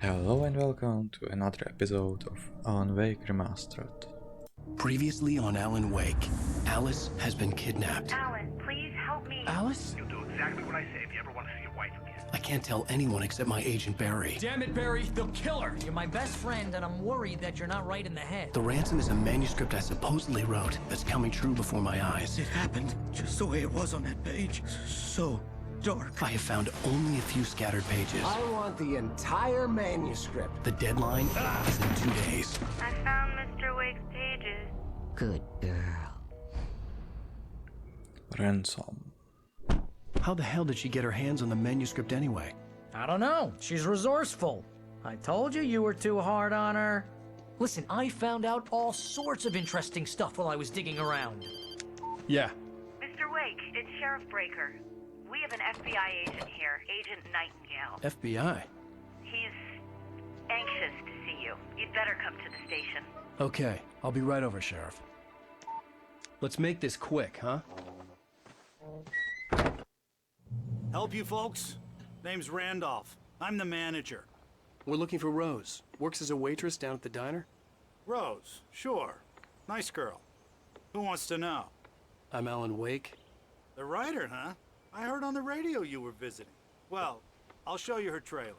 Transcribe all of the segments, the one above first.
Hello and welcome to another episode of Alan Wake Remastered. Previously on Alan Wake, Alice has been kidnapped. Alan, please help me. Alice? You'll do exactly what I say if you ever want to see your wife again. I can't tell anyone except my agent Barry. Damn it, Barry, they'll kill her! You're my best friend, and I'm worried that you're not right in the head. The ransom is a manuscript I supposedly wrote that's coming true before my eyes. It happened just the way it was on that page. So dark. I have found only a few scattered pages. I want the entire manuscript. The deadline is in 2 days. I found Mr. Wake's pages. Good girl. Ransom. How the hell did she get her hands on the manuscript anyway? I don't know. She's resourceful. I told you you were too hard on her. Listen, I found out all sorts of interesting stuff while I was digging around. Yeah. Mr. Wake, it's Sheriff Breaker. We have an FBI agent here, Agent Nightingale. FBI? He's anxious to see you. You'd better come to the station. Okay, I'll be right over, Sheriff. Let's make this quick, huh? Help you folks? Name's Randolph. I'm the manager. We're looking for Rose. Works as a waitress down at the diner. Rose, sure. Nice girl. Who wants to know? I'm Alan Wake. The writer, huh? I heard on the radio you were visiting. Well, I'll show you her trailer.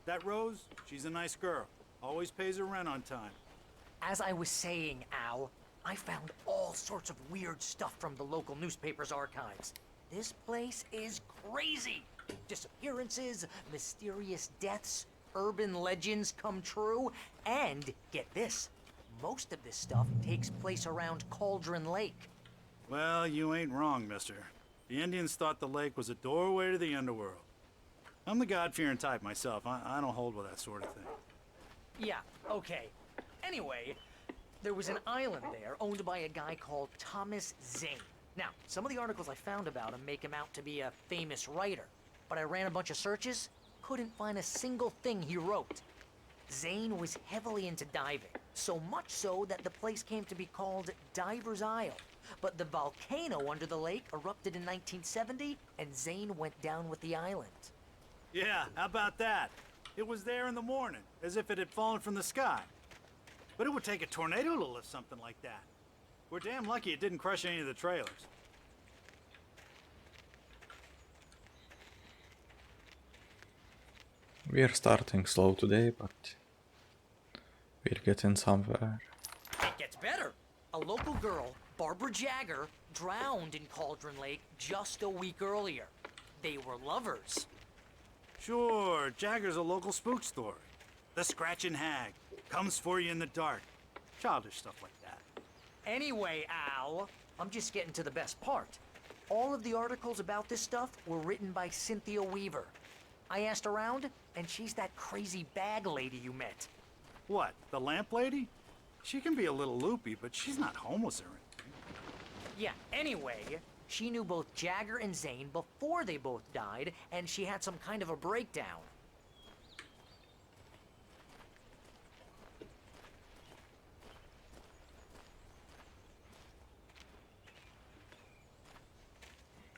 That Rose, she's a nice girl. Always pays her rent on time. As I was saying, Al, I found all sorts of weird stuff from the local newspaper's archives. This place is crazy. Disappearances, mysterious deaths, urban legends come true, and get this, most of this stuff takes place around Cauldron Lake. Well, you ain't wrong, mister. The Indians thought the lake was a doorway to the underworld. I'm the God-fearing type myself. I don't hold with that sort of thing. Yeah, okay. Anyway, there was an island there owned by a guy called Thomas Zane. Now, some of the articles I found about him make him out to be a famous writer, but I ran a bunch of searches, couldn't find a single thing he wrote. Zane was heavily into diving, so much so that the place came to be called Diver's Isle. But the volcano under the lake erupted in 1970, and Zane went down with the island. Yeah, how about that? It was there in the morning, as if it had fallen from the sky. But it would take a tornado to lift something like that. We're damn lucky it didn't crush any of the trailers. We're starting slow today, but we're getting somewhere. It gets better. A local girl, Barbara Jagger, drowned in Cauldron Lake just a week earlier. They were lovers. Sure, Jagger's a local spook story. The Scratching Hag comes for you in the dark. Childish stuff like that. Anyway, Al, I'm just getting to the best part. All of the articles about this stuff were written by Cynthia Weaver. I asked around, and she's that crazy bag lady you met. What, the lamp lady? She can be a little loopy, but she's not homeless or anything. Yeah, anyway, she knew both Jagger and Zane before they both died, and she had some kind of a breakdown.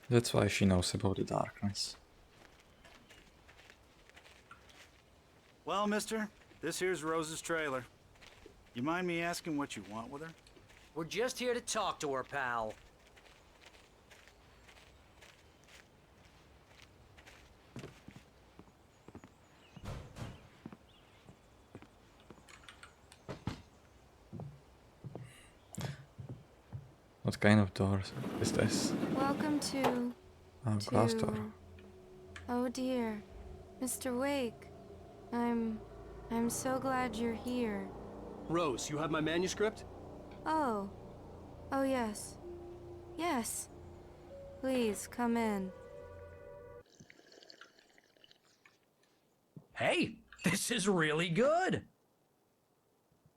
That's why she knows about the darkness. Well, mister, this here's Rose's trailer. You mind me asking what you want with her? We're just here to talk to her, pal. What kind of door is this? Welcome to... Glass door. Oh dear. Mr. Wake. I'm so glad you're here. Rose, you have my manuscript? Oh. Oh yes. Yes. Please, come in. Hey, this is really good.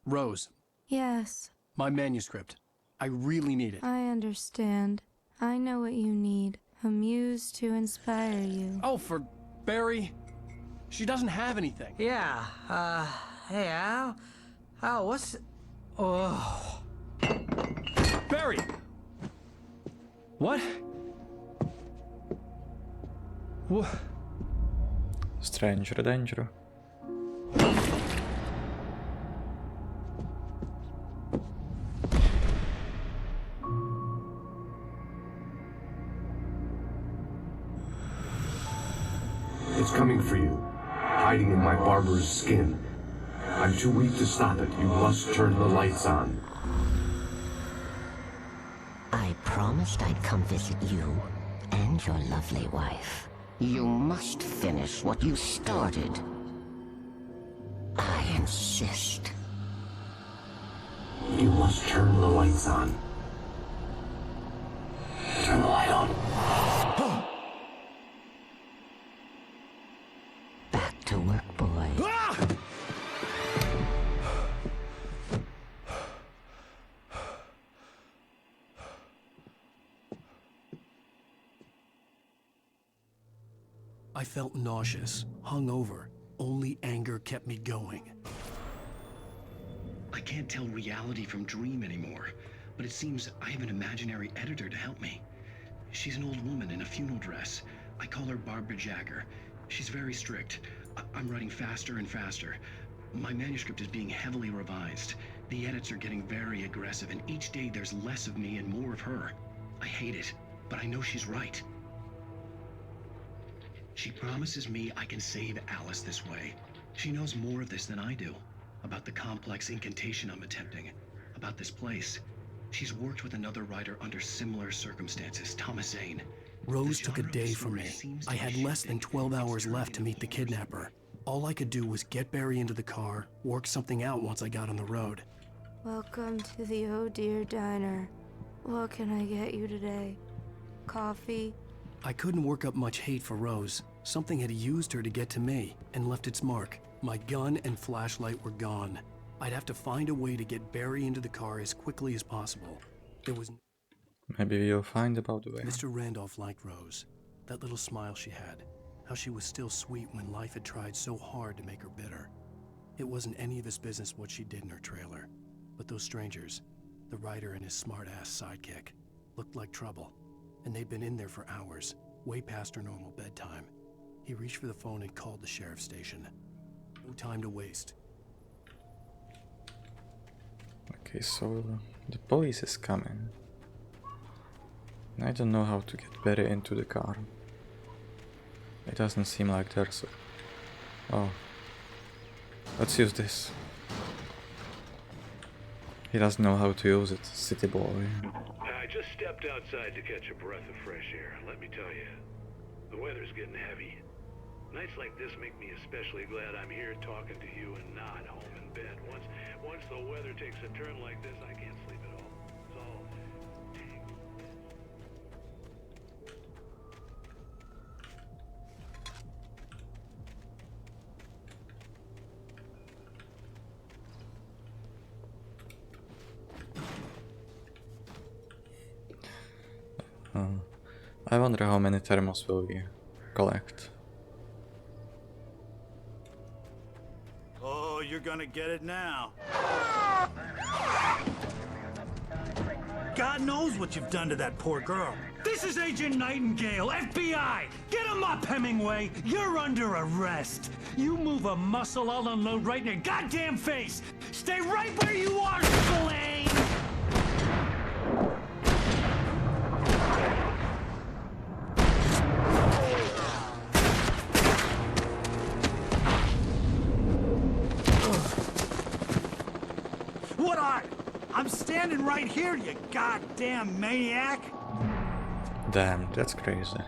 Rose, Yes, my manuscript. I really need it. I understand. I know what you need. A muse to inspire you. Oh, for Barry? She doesn't have anything. Yeah, hey, Al? Al, what's... Oh... Barry! What? Stranger danger. It's coming for you, hiding in my barber's skin. I'm too weak to stop it. You must turn the lights on. I promised I'd come visit you and your lovely wife. You must finish what you started. I insist. You must turn the lights on. Turn the light on. Back to work, boy. I felt nauseous, hungover. Only anger kept me going. I can't tell reality from dream anymore, but it seems I have an imaginary editor to help me. She's an old woman in a funeral dress. I call her Barbara Jagger. She's very strict. I'm writing faster and faster. My manuscript is being heavily revised. The edits are getting very aggressive, and each day there's less of me and more of her. I hate it, but I know she's right. She promises me I can save Alice this way. She knows more of this than I do. About the complex incantation I'm attempting. About this place. She's worked with another writer under similar circumstances, Thomas Zane. Rose took a day from me. I had less than 12 hours left to meet the kidnapper. All I could do was get Barry into the car, work something out once I got on the road. Welcome to the Oh Dear Diner. What can I get you today? Coffee? I couldn't work up much hate for Rose. Something had used her to get to me and left its mark. My gun and flashlight were gone. I'd have to find a way to get Barry into the car as quickly as possible. There was... Maybe we'll find about the way. Mr. Randolph liked Rose. That little smile she had. How she was still sweet when life had tried so hard to make her bitter. It wasn't any of his business what she did in her trailer. But those strangers, the writer and his smart-ass sidekick, looked like trouble. And they'd been in there for hours, way past her normal bedtime. He reached for the phone and called the sheriff's station. No time to waste. Okay, so the police is coming. And I don't know how to get Barry into the car. It doesn't seem like there's a... Oh. Let's use this. He doesn't know how to use it, city boy. I just stepped outside to catch a breath of fresh air. Let me tell you, the weather's getting heavy. Nights like this make me especially glad I'm here talking to you and not home in bed. Once the weather takes a turn like this, I can't sleep at all. It's all... I wonder how many thermos will we collect. Oh, you're gonna get it now. God knows what you've done to that poor girl. This is Agent Nightingale, FBI! Get him up, Hemingway! You're under arrest! You move a muscle, I'll unload right in your goddamn face! Stay right where you are, Spillane! What are? I'm standing right here, you goddamn maniac! Damn, that's crazy.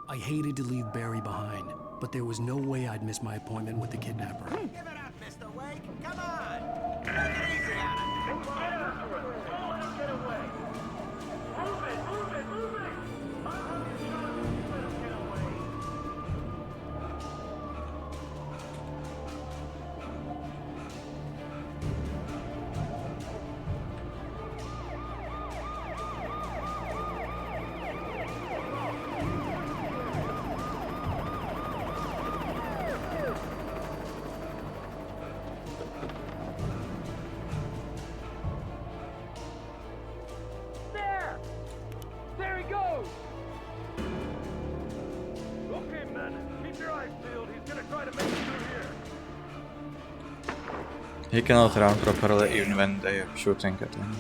I hated to leave Barry behind, but there was no way I'd miss my appointment with the kidnapper. Give it up, Mr. Wake! Come on! Take it easy on him! Get after him! Don't let him get away! Move it! Move it! Move it! I'll have you shot if you let him get away! try to make it through here. He cannot run properly even when they are shooting at him.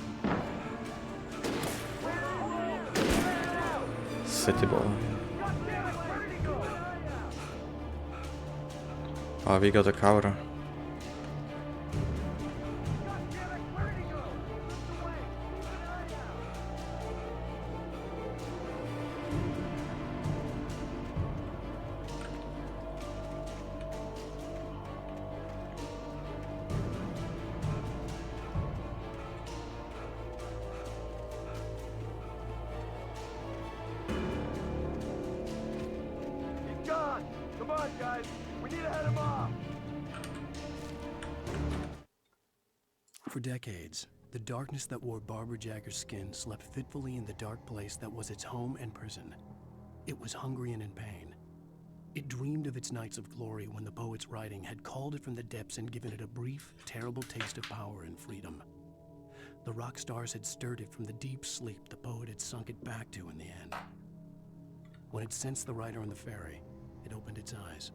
City boy. Ah, we got a cover. He's gone. Come on, guys. We need to head him off. For decades, the darkness that wore Barbara Jagger's skin slept fitfully in the dark place that was its home and prison. It was hungry and in pain. It dreamed of its nights of glory when the poet's writing had called it from the depths and given it a brief, terrible taste of power and freedom. The rock stars had stirred it from the deep sleep the poet had sunk it back to in the end. When it sensed the writer on the ferry, it opened its eyes.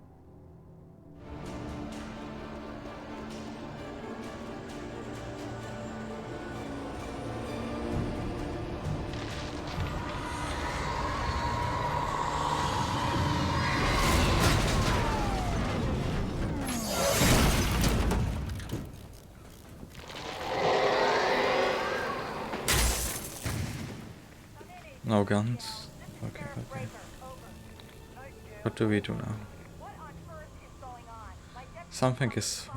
No guns. Okay, okay. What do we do now? Something is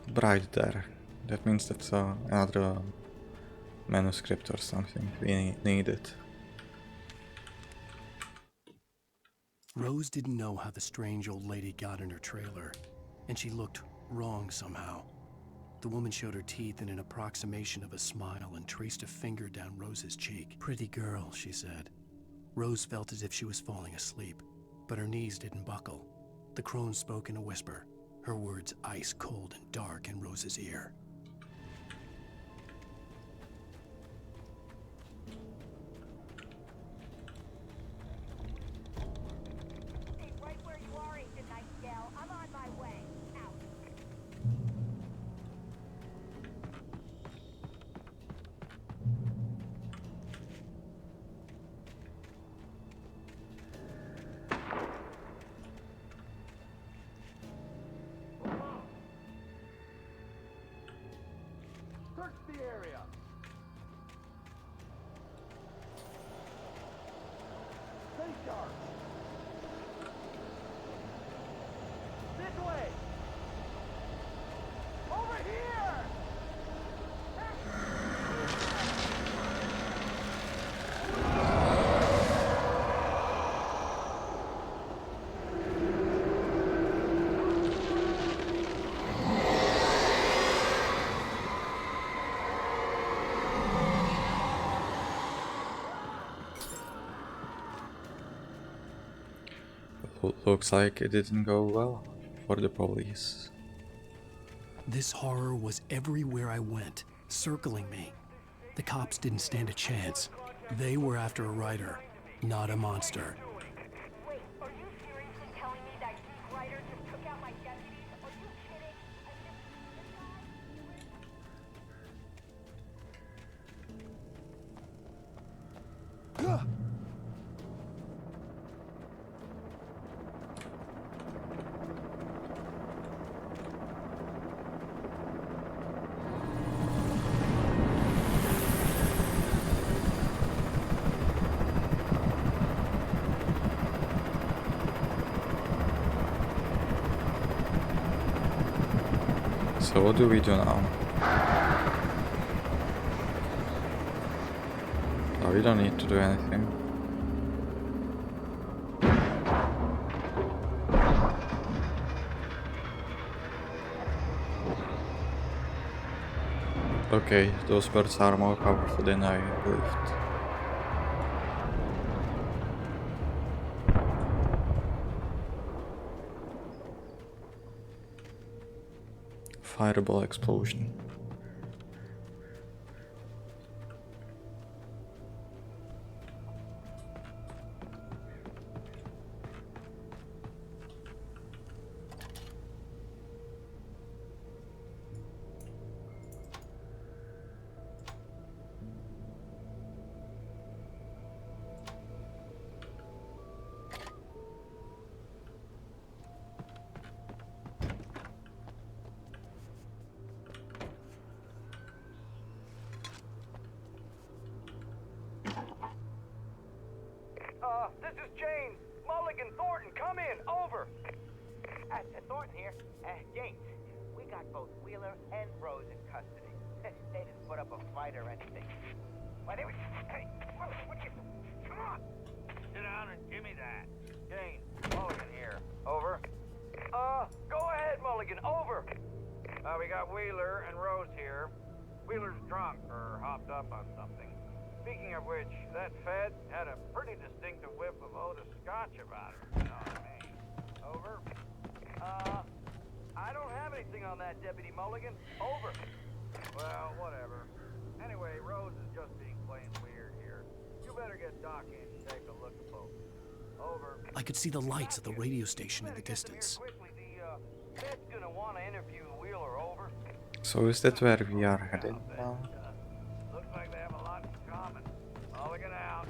bright there. That means that's another manuscript or something we need it. Rose didn't know how the strange old lady got in her trailer, and she looked wrong somehow. The woman showed her teeth in an approximation of a smile and traced a finger down Rose's cheek. "Pretty girl," she said. Rose felt as if she was falling asleep, but her knees didn't buckle. The crone spoke in a whisper, her words ice cold and dark in Rose's ear. Stay right where you are, Agent Nightingale. I'm on my way. Out. Search the area. Stay sharp. This way. Over here. Looks like it didn't go well for the police. This horror was everywhere I went, circling me. The cops didn't stand a chance. They were after a writer, not a monster. Wait, are you seriously telling me that geek writer just took out my deputies? Are you kidding? So what do we do now? Oh, we don't need to do anything. Okay, those birds are more powerful than I believed. Fireball explosion. Thornton here. Gates, we got both Wheeler and Rose in custody. They didn't put up a fight or anything. Why, they were... Hey, what you... Come on! Sit down and give me that. Jane, Mulligan here. Over. Go ahead, Mulligan. Over. We got Wheeler and Rose here. Wheeler's drunk or hopped up on something. Speaking of which, that Fed had a pretty distinctive whiff of Otis Scotch about her. You know what I mean? Over. I don't have anything on that, Deputy Mulligan. Over. Well, whatever. Anyway, Rose is just being plain weird here. You better get Doc in and take a look at both. Over. I could see the lights at the radio station in the distance. The Fed's gonna want to interview Wheeler. Over. So is that where we are heading now? Looks like they have a lot in common. Mulligan out.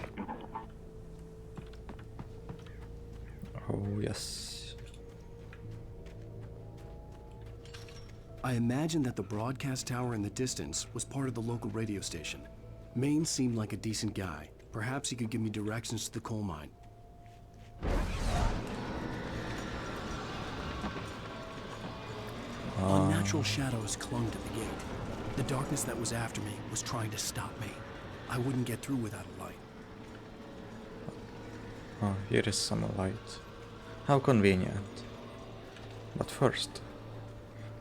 Oh yes. I imagined that the broadcast tower in the distance was part of the local radio station. Maine seemed like a decent guy. Perhaps he could give me directions to the coal mine. Unnatural shadows clung to the gate. The darkness that was after me was trying to stop me. I wouldn't get through without a light. Oh, here is some light. How convenient. But first,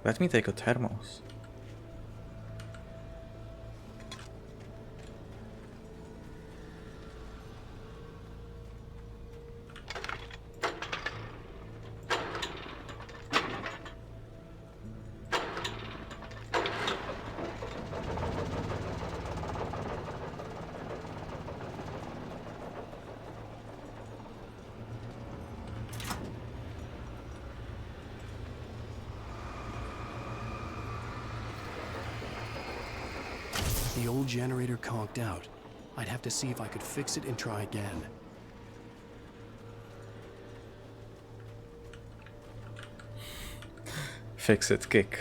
let me take a thermos. The old generator conked out. I'd have to see if I could fix it and try again. Fix it, kick.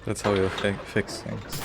That's how you fix things.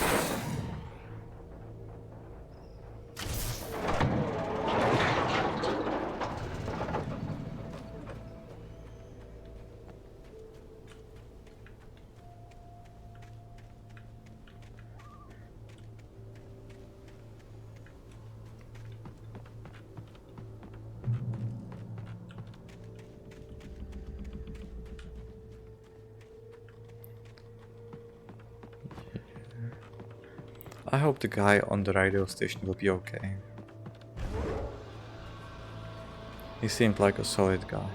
I hope the guy on the radio station will be okay. He seemed like a solid guy.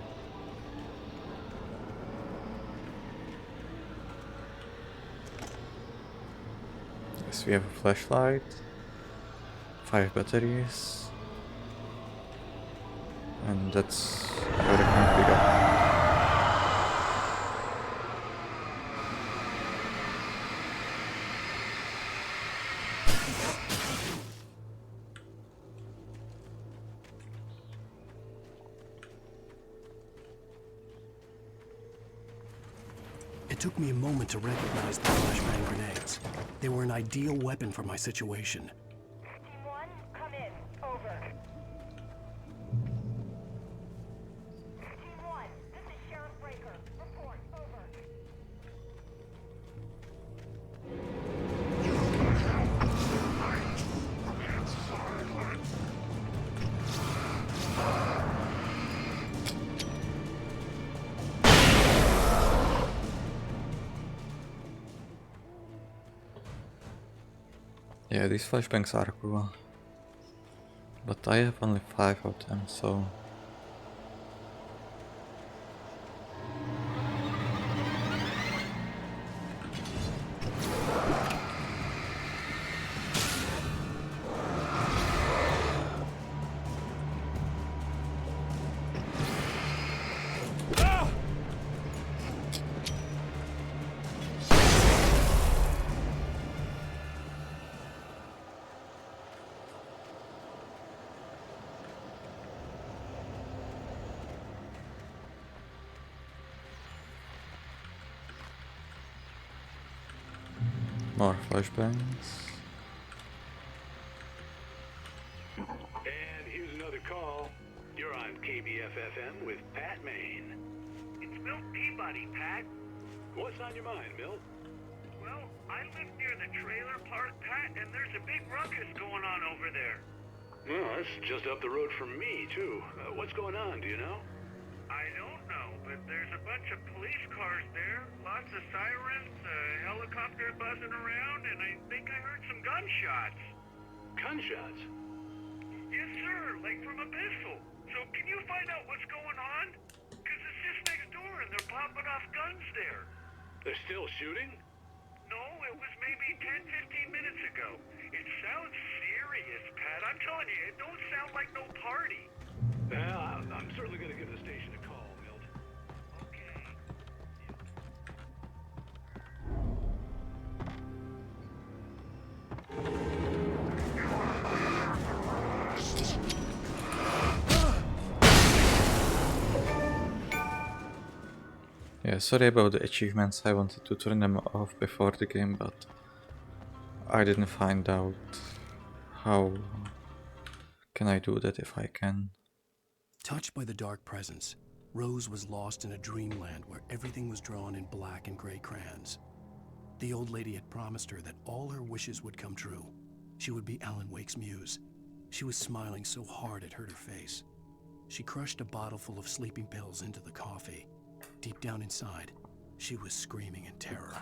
Yes, we have a flashlight, 5 batteries, and that's everything we got. It took me a moment to recognize the flashbang grenades. They were an ideal weapon for my situation. Team 1, come in. Over. Team 1, this is Sheriff Breaker. Report. Over. Yeah, these flashbangs are cool. But I have only 5 of them, so... More flashbangs. And here call. You're on KBF-FM with Pat Maine. It's Milt Peabody, Pat. What's on your mind, Milt? Well, I live near the trailer park, Pat, and there's a big ruckus going on over there. Well, that's just up the road from me, too. What's going on, do you know? I don't know, but there's a bunch of police cars there, lots of sirens, a helicopter buzzing around, and I think I heard some gunshots. Gunshots? Yes, sir, like from a pistol. So can you find out what's going on? Because it's just next door and they're popping off guns there. They're still shooting? No, it was maybe 10, 15 minutes ago. It sounds serious, Pat. I'm telling you, it don't sound like no party. Well, I'm certainly going to give the station a call, Milt. Okay. Yeah, sorry about the achievements. I wanted to turn them off before the game, but I didn't find out how can I do that if I can. Touched by the dark presence, Rose was lost in a dreamland where everything was drawn in black and gray crayons. The old lady had promised her that all her wishes would come true. She would be Alan Wake's muse. She was smiling so hard it hurt her face. She crushed a bottle full of sleeping pills into the coffee. Deep down inside, she was screaming in terror.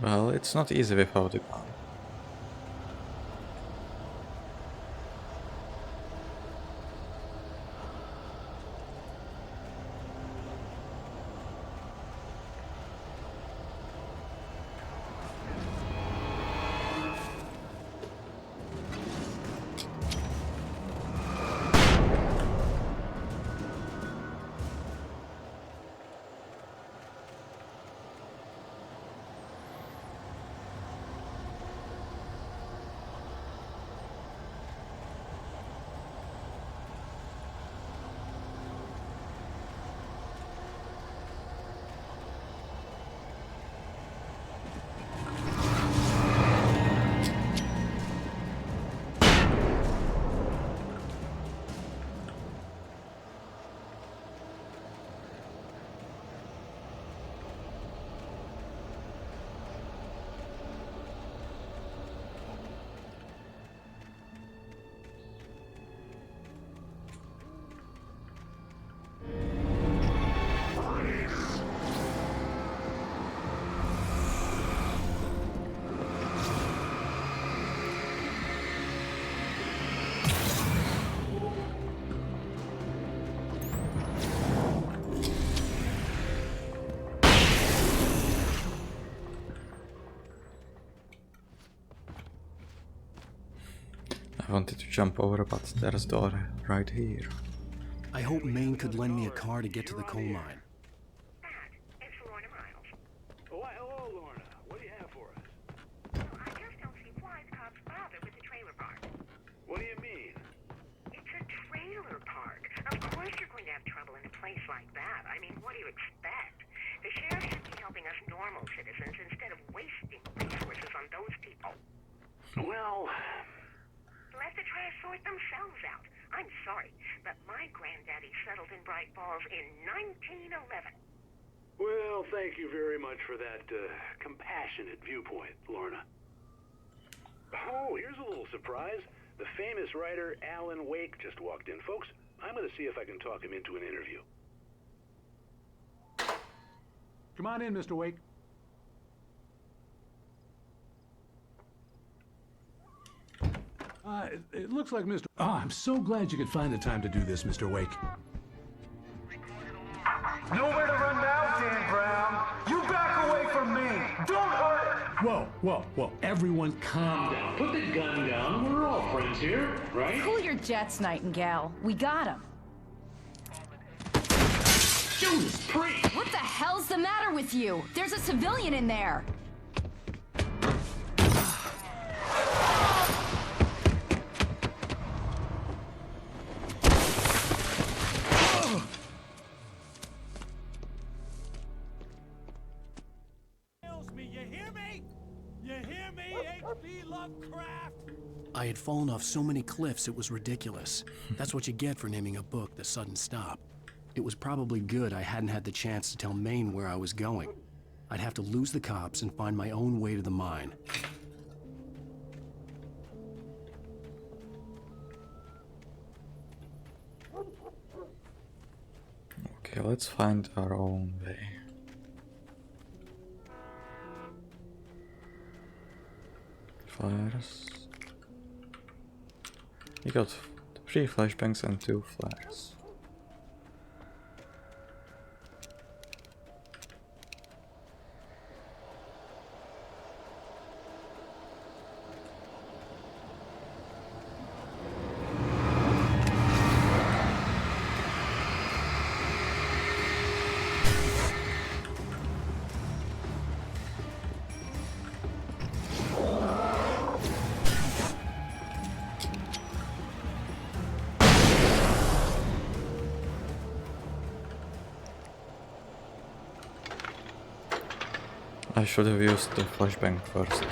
Well, it's not easy without a gun. I wanted to jump over, but there's the door right here. I hope Maine could lend me a car to get to the coal mine. Pat, it's Lorna Miles. Oh, hello, Lorna. What do you have for us? Well, I just don't see why the cops bother with the trailer park. What do you mean? It's a trailer park. Of course you're going to have trouble in a place like that. I mean, what do you expect? The sheriff should be helping us normal citizens instead of wasting resources on those people. Well, let the trash sort themselves out. I'm sorry, but my granddaddy settled in Bright Falls in 1911. well, thank you very much for that compassionate viewpoint, Lorna. Oh, here's a little surprise. The famous writer Alan Wake just walked in. Folks, I'm going to see if I can talk him into an interview. Come on in, Mr. Wake. It looks like Mr. Oh, I'm so glad you could find the time to do this, Mr. Wake. Nowhere to run now? Whoa, everyone calm down. Put the gun down. We're all friends here, right? Cool your jets, Nightingale. We got him. Judas Priest! What the hell's the matter with you? There's a civilian in there. I had fallen off so many cliffs it was ridiculous. That's what you get for naming a book The Sudden Stop. It was probably good I hadn't had the chance to tell Maine where I was going. I'd have to lose the cops and find my own way to the mine. Okay, let's find our own way. Flares. We got 3 flashbangs and 2 flares. I should have used the flashbang first.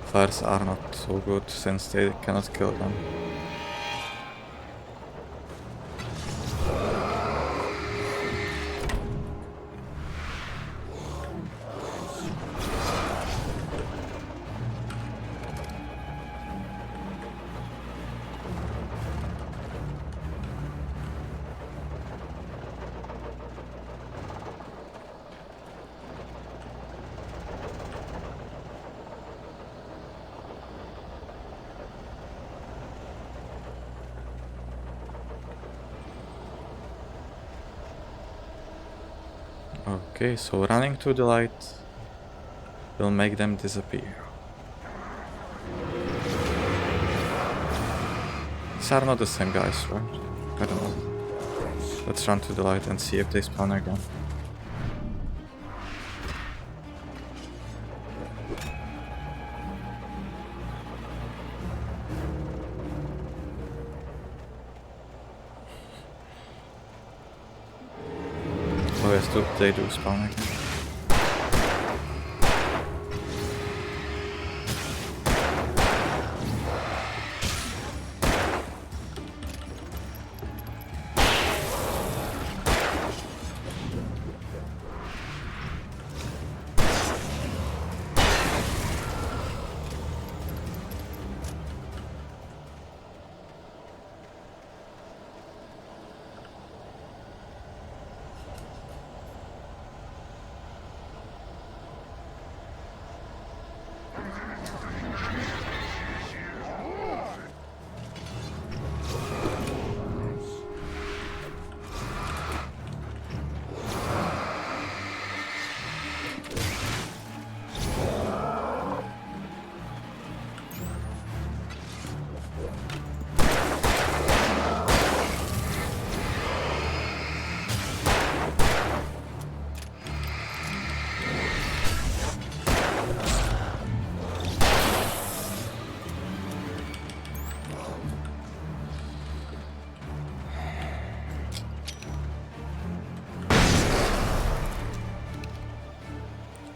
Flares are not so good since they cannot kill them. Okay, so running to the light will make them disappear. These are not the same guys, right? I don't know. Let's run to the light and see if they spawn again. Oh yes, they do spawn again.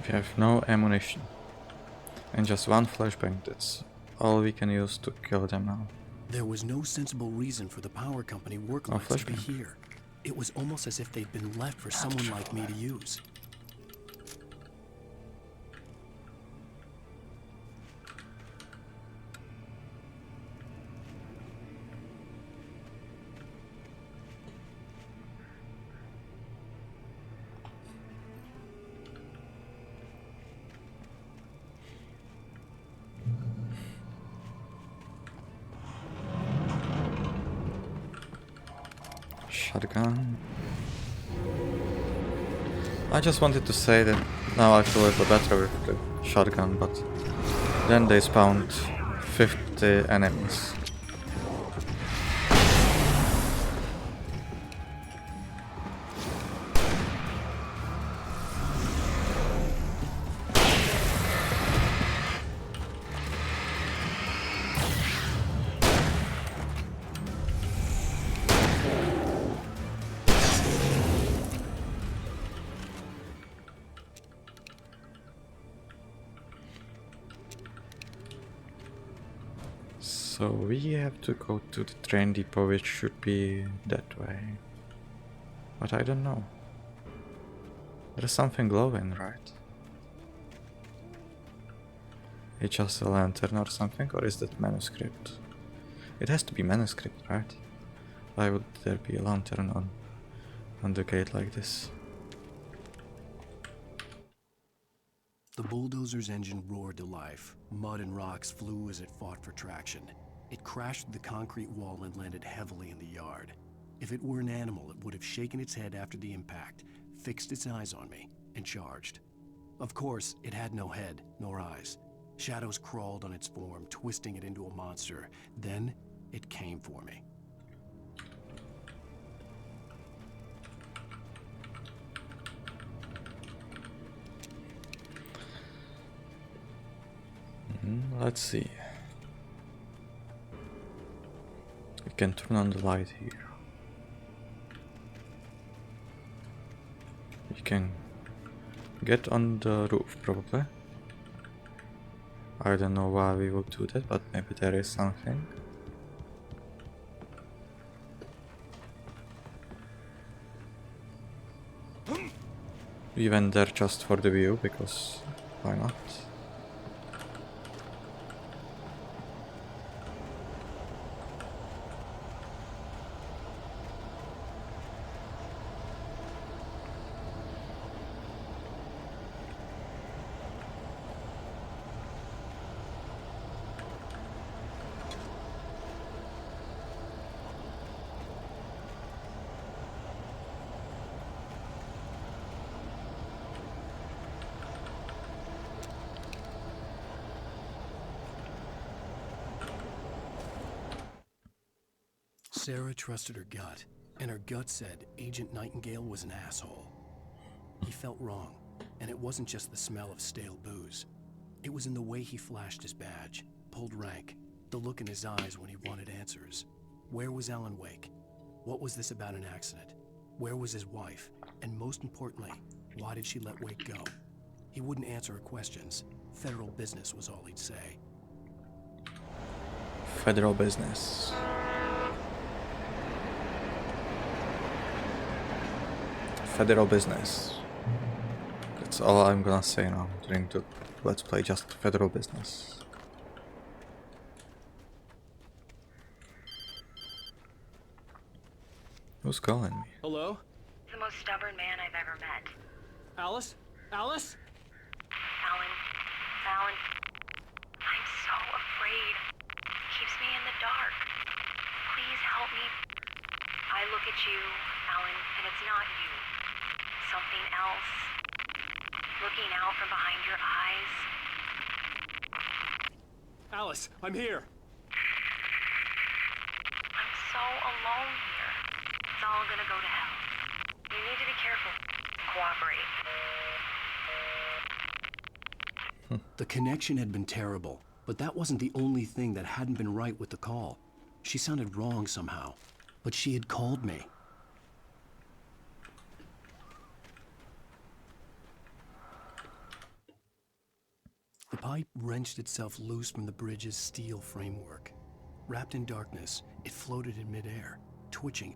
We have no ammunition and just 1 flashbang. That's all we can use to kill them now. There was no sensible reason for the power company work lights to be here. It was almost as if they'd been left for someone like me to use. Shotgun. I just wanted to say that Now I feel a little better with the shotgun, but then they spawned 50 enemies. So we have to go to the train depot, which should be that way. But I don't know. There's something glowing, right? It's just a lantern or something, or is that manuscript? It has to be manuscript, right? Why would there be a lantern on the gate like this? The bulldozer's engine roared to life. Mud and rocks flew as it fought for traction. It crashed through the concrete wall and landed heavily in the yard. If it were an animal, it would have shaken its head after the impact, fixed its eyes on me, and charged. Of course, it had no head, nor eyes. Shadows crawled on its form, twisting it into a monster. Then, it came for me. Let's see. We can turn on the light here. We can get on the roof, probably. I don't know why we would do that, but maybe there is something. We went there just for the view, because why not? Sarah trusted her gut, and her gut said Agent Nightingale was an asshole. He felt wrong, and it wasn't just the smell of stale booze. It was in the way he flashed his badge, pulled rank, the look in his eyes when he wanted answers. Where was Alan Wake? What was this about an accident? Where was his wife? And most importantly, why did she let Wake go? He wouldn't answer her questions. Federal business was all he'd say. Federal business. Federal business. That's all I'm gonna say now during the Let's Play, just federal business. Who's calling me? Hello? The most stubborn man I've ever met. Alice? Alice? Alan, I'm so afraid. It keeps me in the dark. Please help me. I look at you, Alan, and it's not you. Something else. Looking out from behind your eyes. Alice, I'm here. I'm so alone here. It's all gonna go to hell. You need to be careful. Cooperate. The connection had been terrible, but that wasn't the only thing that hadn't been right with the call. She sounded wrong somehow, but she had called me. The pipe wrenched itself loose from the bridge's steel framework. Wrapped in darkness, it floated in midair, twitching.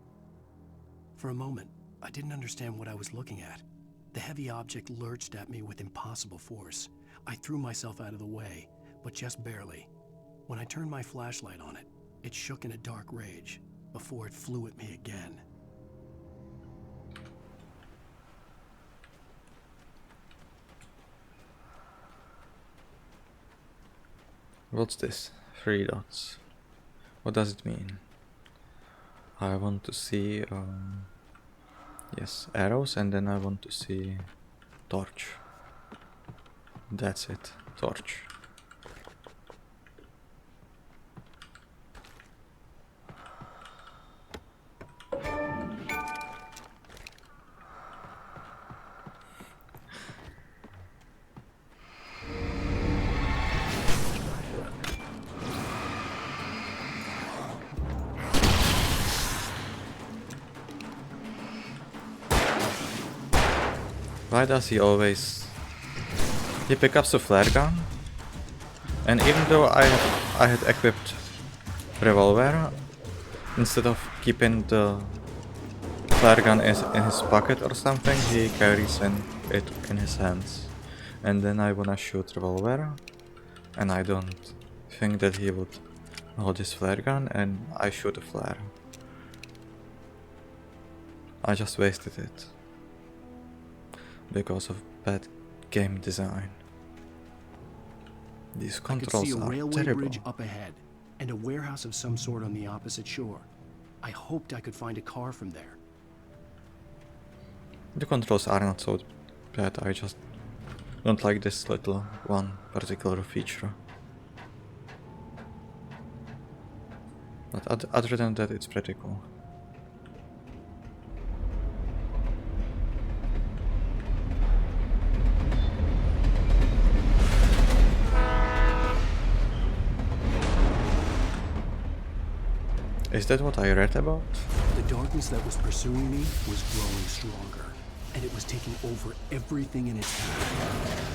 For a moment, I didn't understand what I was looking at. The heavy object lurched at me with impossible force. I threw myself out of the way, but just barely. When I turned my flashlight on it, it shook in a dark rage before it flew at me again. What's this? 3 dots. What does it mean? I want to see yes, arrows, and then I want to see torch. That's it. Torch. Why does he always... He picks up the flare gun, and even though I had equipped revolver, instead of keeping the flare gun in his pocket or something, he carries it in his hands. And then I wanna shoot revolver, and I don't think that he would hold his flare gun, and I shoot a flare. I just wasted it. Because of bad game design. These controls I could see a are railway terrible. bridge up ahead, and a warehouse of some sort on the opposite shore. I hoped I could find a car from there. The controls are not so bad, I just don't like this little one particular feature. But other than that, it's pretty cool. Is that what I read about? The darkness that was pursuing me was growing stronger, and it was taking over everything in its path.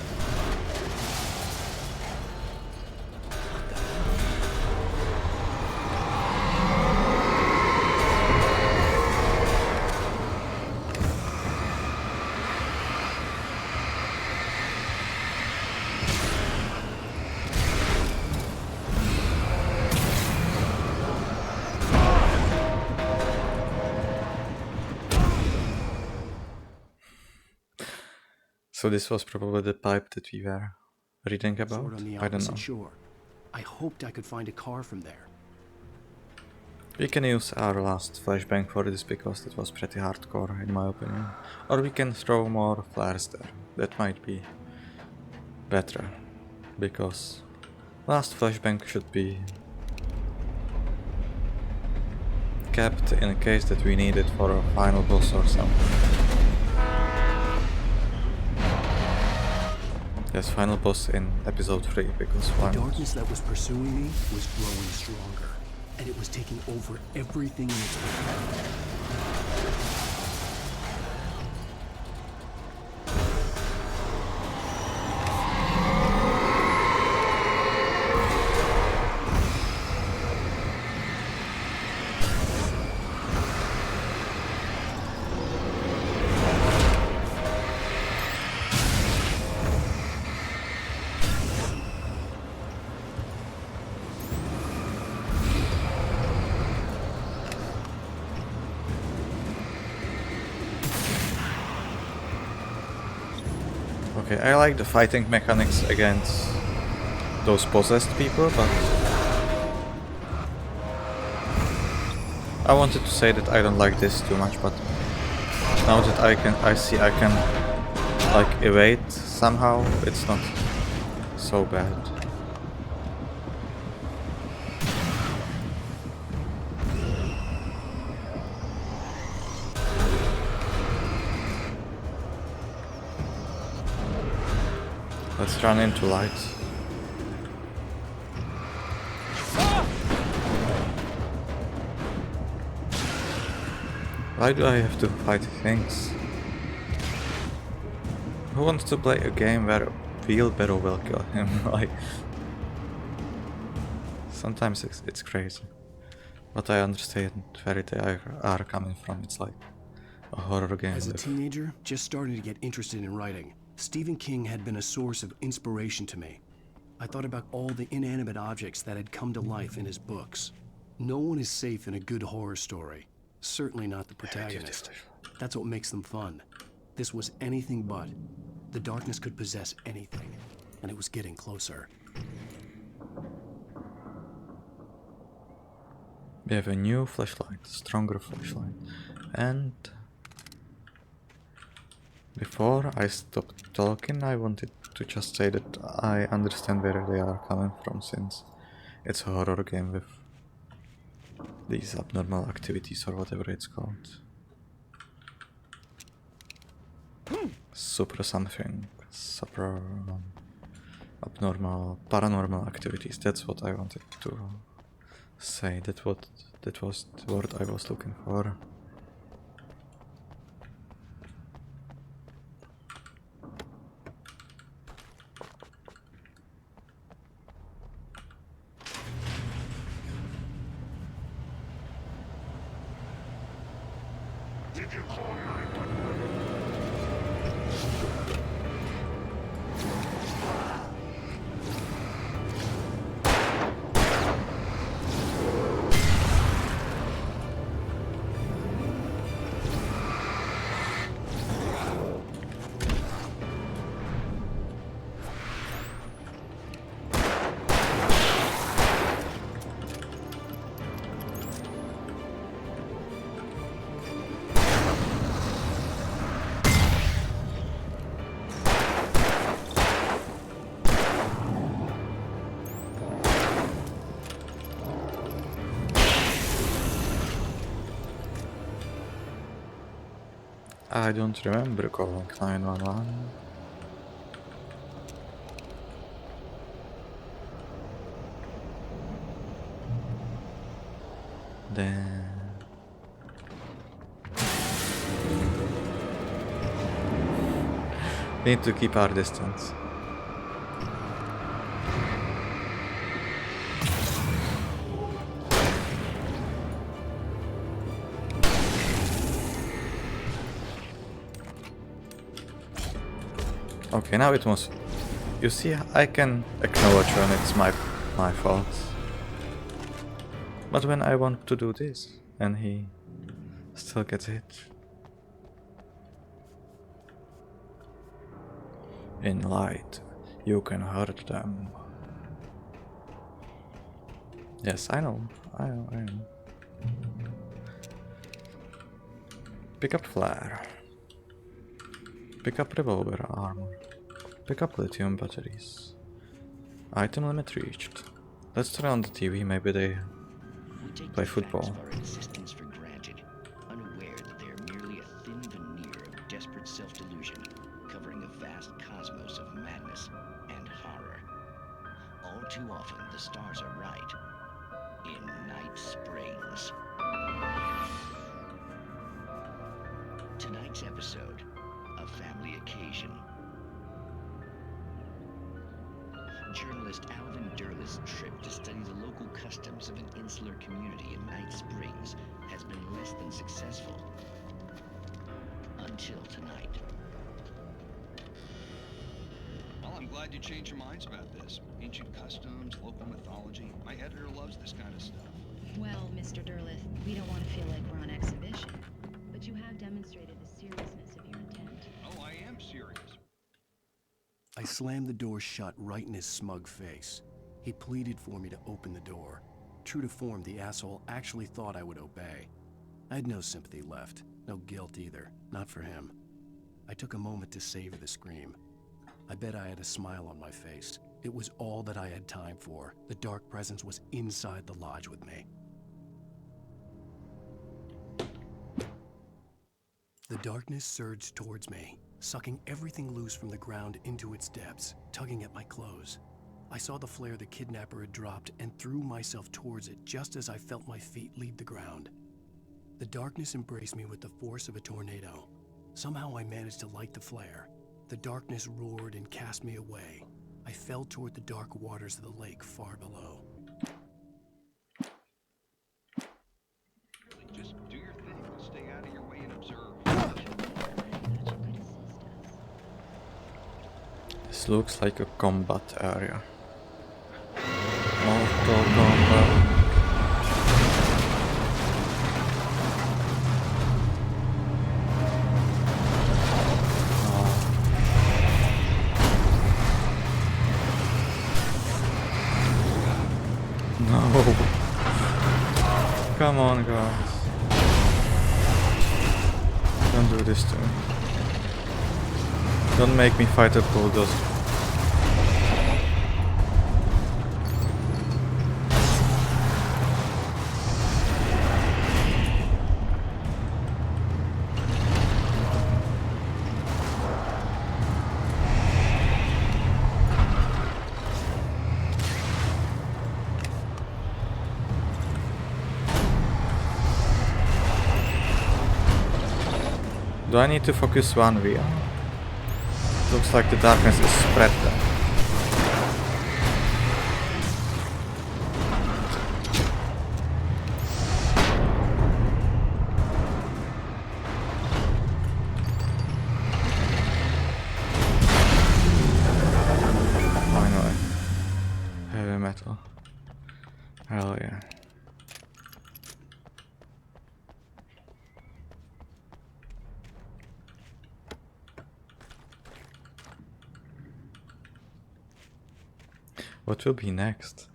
So this was probably the pipe that we were reading about? Sort on the I don't opposite know. shore. I hoped I could find a car from there. We can use our last flashbang for this because it was pretty hardcore in my opinion. Or we can throw more flares there. That might be better. Because last flashbang should be kept in case that we need it for a final boss or something. Yes, final boss in episode 3 because The why not? darkness that was pursuing me was growing stronger, and it was taking over everything in its path. Okay, I like the fighting mechanics against those possessed people, but I wanted to say that I don't like this too much, but now that I see I can like evade somehow, it's not so bad. Let's run into light. Why do I have to fight things? Who wants to play a game where a wheelbarrow will kill him? Like, sometimes it's crazy. But I understand where they are coming from. It's like a horror game. As a teenager, just starting to get interested in writing, Stephen King had been a source of inspiration to me. I thought about all the inanimate objects that had come to life in his books. No one is safe in a good horror story. Certainly not the protagonist. That's what makes them fun. This was anything but. The darkness could possess anything, and it was getting closer. We have a new flashlight, stronger flashlight, and Before I stopped talking, I wanted to just say that I understand where they are coming from, since it's a horror game with these abnormal activities or whatever it's called. Super something, super abnormal, paranormal activities. That's what I wanted to say. That was the word I was looking for. I don't remember calling 911. Then... need to keep our distance. Okay, now it was... You see, I can acknowledge when it's my fault. But when I want to do this, and he still gets hit. In light, you can hurt them. Yes, I know. I know. Pick up flare. Pick up revolver armor. Pick up lithium batteries. Item limit reached. Let's turn on the TV, maybe they play football. Our existence for granted, unaware that they are merely a thin veneer of desperate self-delusion, covering a vast cosmos of madness and horror. All too often, the stars are right. In Night Springs. Tonight's episode, a family occasion. Journalist Alvin Durl's trip to study the local customs of an insular community in Night Springs has been less than successful. Until tonight. Well, I'm glad you changed your minds about this. Ancient customs, local mythology. My editor loves this kind of stuff. Well, Mr. Durlith, we don't want to feel like we're on exhibition, but you have demonstrated the seriousness of your intent. Oh, I am serious. I slammed the door shut right in his smug face. He pleaded for me to open the door. True to form, the asshole actually thought I would obey. I had no sympathy left, no guilt either, not for him. I took a moment to savor the scream. I bet I had a smile on my face. It was all that I had time for. The dark presence was inside the lodge with me. The darkness surged towards me, sucking everything loose from the ground into its depths, tugging at my clothes. I saw the flare the kidnapper had dropped and threw myself towards it just as I felt my feet leave the ground. The darkness embraced me with the force of a tornado. Somehow I managed to light the flare. The darkness roared and cast me away. I fell toward the dark waters of the lake far below. Just do your thing. Stay out of your way and observe. This looks like a combat area. Mortal Kombat. No. Come on, guys. Don't do this to me. Don't make me fight a bulldozer. Do I need to focus one wheel? Looks like the darkness is spread there. Finally. Heavy metal. Hell yeah. What will be next?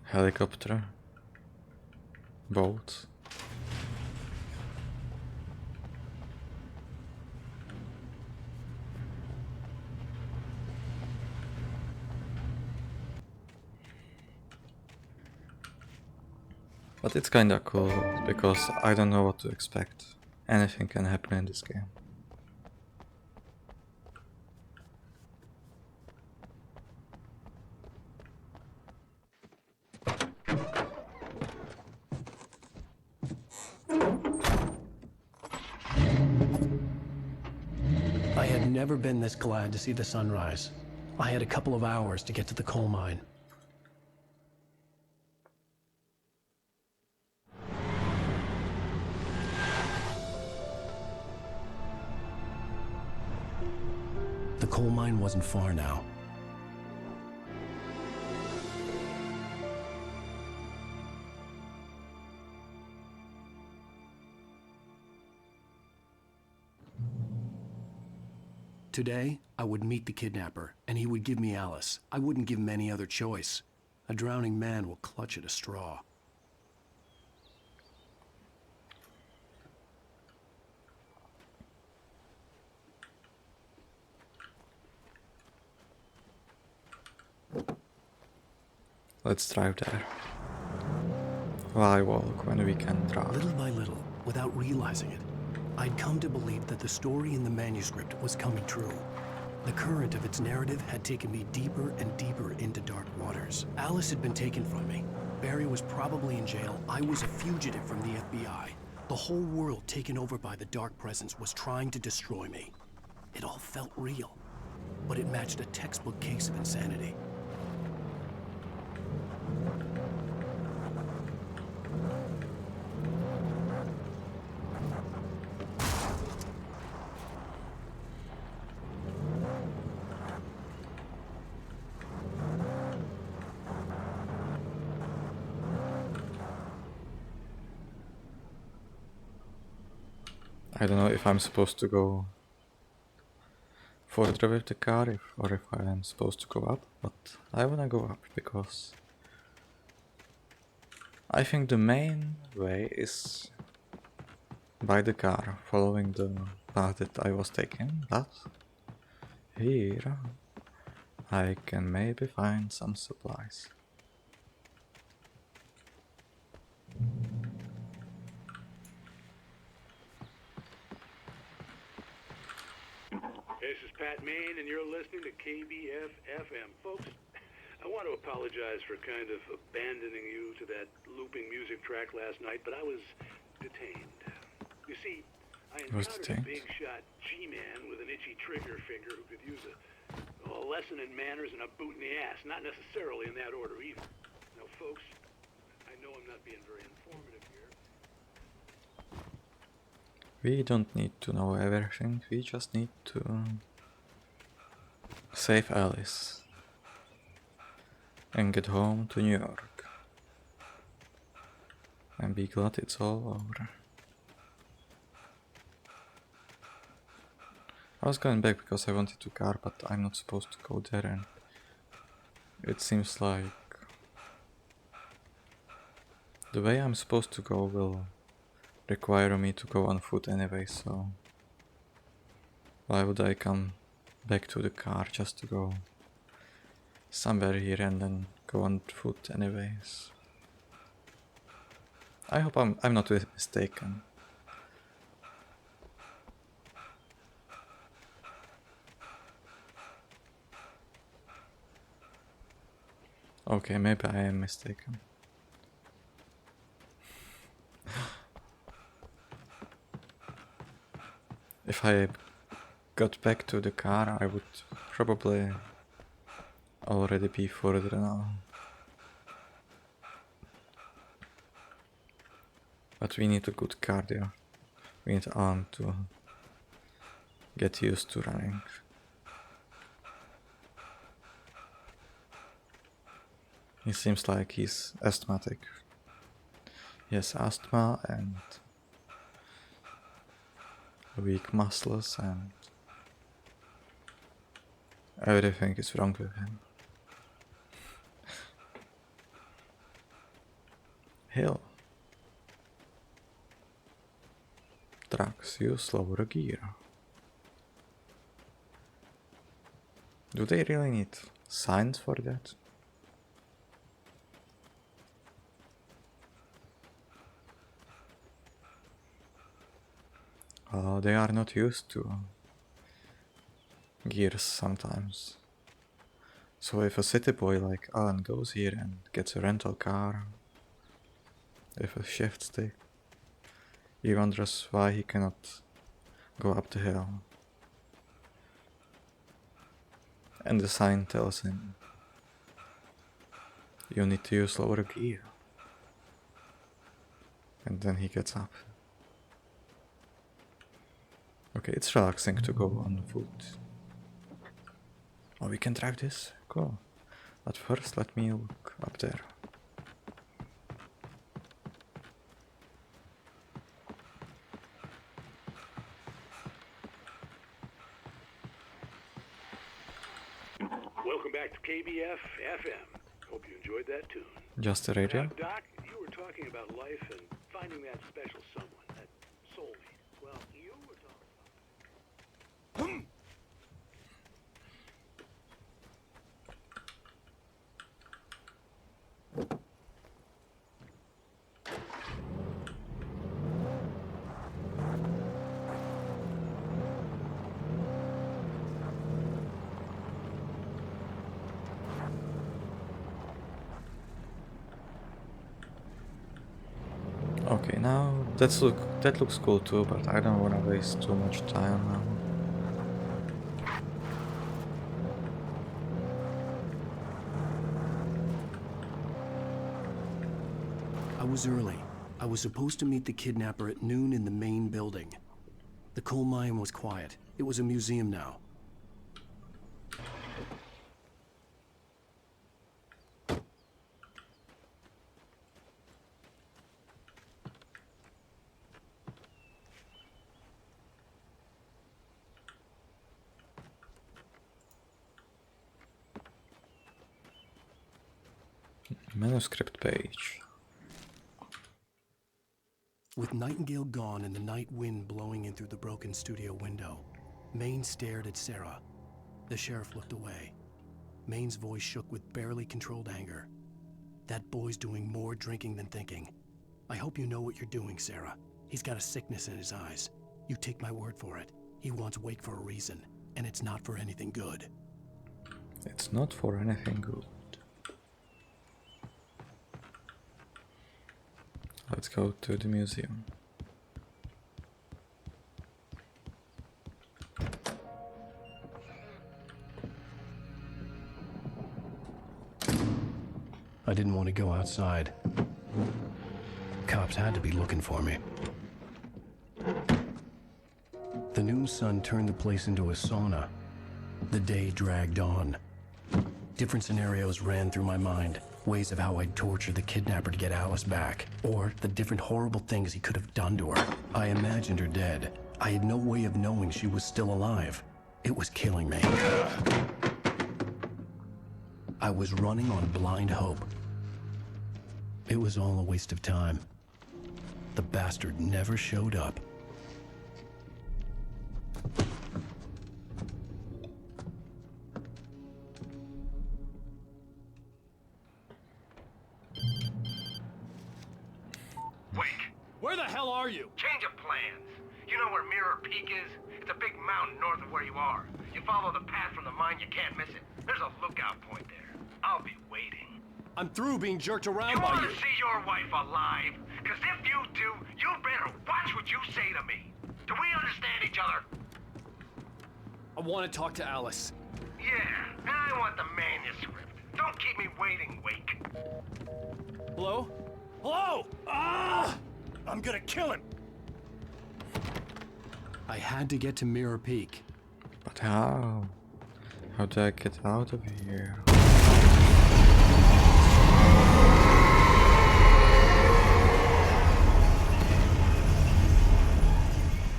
Helicopter? Boat? But it's kinda cool because I don't know what to expect. Anything can happen in this game. I had never been this glad to see the sunrise. I had a couple of hours to get to the coal mine. The coal mine wasn't far now. Today, I would meet the kidnapper, and he would give me Alice. I wouldn't give him any other choice. A drowning man will clutch at a straw. Let's drive there. Why walk when we can drive? Little by little, without realizing it, I'd come to believe that the story in the manuscript was coming true. The current of its narrative had taken me deeper and deeper into dark waters. Alice had been taken from me. Barry was probably in jail. I was a fugitive from the FBI. The whole world taken over by the dark presence was trying to destroy me. It all felt real, but it matched a textbook case of insanity. I don't know if I'm supposed to go further with the car or if I am supposed to go up, but I wanna go up because I think the main way is by the car, following the path that I was taking, but here I can maybe find some supplies. This is Pat Main, and you're listening to KBF-FM. Folks, I want to apologize for kind of abandoning you to that looping music track last night, but I was detained. You see, I encountered a big shot G-man with an itchy trigger finger who could use a lesson in manners and a boot in the ass, not necessarily in that order either. Now, folks, I know I'm not being very informative here. We don't need to know everything, we just need to save Alice and get home to New York and be glad it's all over. I was going back because I wanted to car, but I'm not supposed to go there, and it seems like the way I'm supposed to go will require me to go on foot anyway, so Why would I come back to the car just to go somewhere here and then go on foot anyways? I hope I'm not mistaken. Okay, maybe I am mistaken. If I got back to the car, I would probably already be further now. But we need a good cardio. We need Alan to get used to running. He seems like he's asthmatic. He has asthma and weak muscles and everything is wrong with him. Hill. Trucks use lower gear. Do they really need signs for that? They are not used to gears sometimes. So if a city boy like Alan goes here and gets a rental car with a shift stick, he wonders why he cannot go up the hill. And the sign tells him, you need to use lower gear. And then he gets up. Okay, it's relaxing to go on foot. Oh, we can drive this? Cool. But first let me look up there. Welcome back to KBF FM. Hope you enjoyed that tune. Just the radio? Now, Doc, you were talking about life and finding that special someone, that soulmate. Well, you were talking about... Okay, now that looks cool too, but I don't wanna waste too much time now. I was early. I was supposed to meet the kidnapper at noon in the main building. The coal mine was quiet. It was a museum now. Manuscript page. With Nightingale gone and the night wind blowing in through the broken studio window, Maine stared at Sarah. The sheriff looked away. Maine's voice shook with barely controlled anger. That boy's doing more drinking than thinking. I hope you know what you're doing, Sarah. He's got a sickness in his eyes. You take my word for it. He wants Wake for a reason, and it's not for anything good. It's not for anything good. Let's go to the museum. I didn't want to go outside. Cops had to be looking for me. The noon sun turned the place into a sauna. The day dragged on. Different scenarios ran through my mind. Ways of how I'd torture the kidnapper to get Alice back. Or the different horrible things he could have done to her. I imagined her dead. I had no way of knowing she was still alive. It was killing me. I was running on blind hope. It was all a waste of time. The bastard never showed up. Where the hell are you? Change of plans. You know where Mirror Peak is? It's a big mountain north of where you are. You follow the path from the mine, you can't miss it. There's a lookout point there. I'll be waiting. I'm through being jerked around You by want you. to see your wife alive? Because if you do, you better watch what you say to me. Do we understand each other? I want to talk to Alice. Yeah, and I want the manuscript. Don't keep me waiting, Wake. Hello? Hello! Ah! I'm gonna kill him! I had to get to Mirror Peak. But how? How do I get out of here?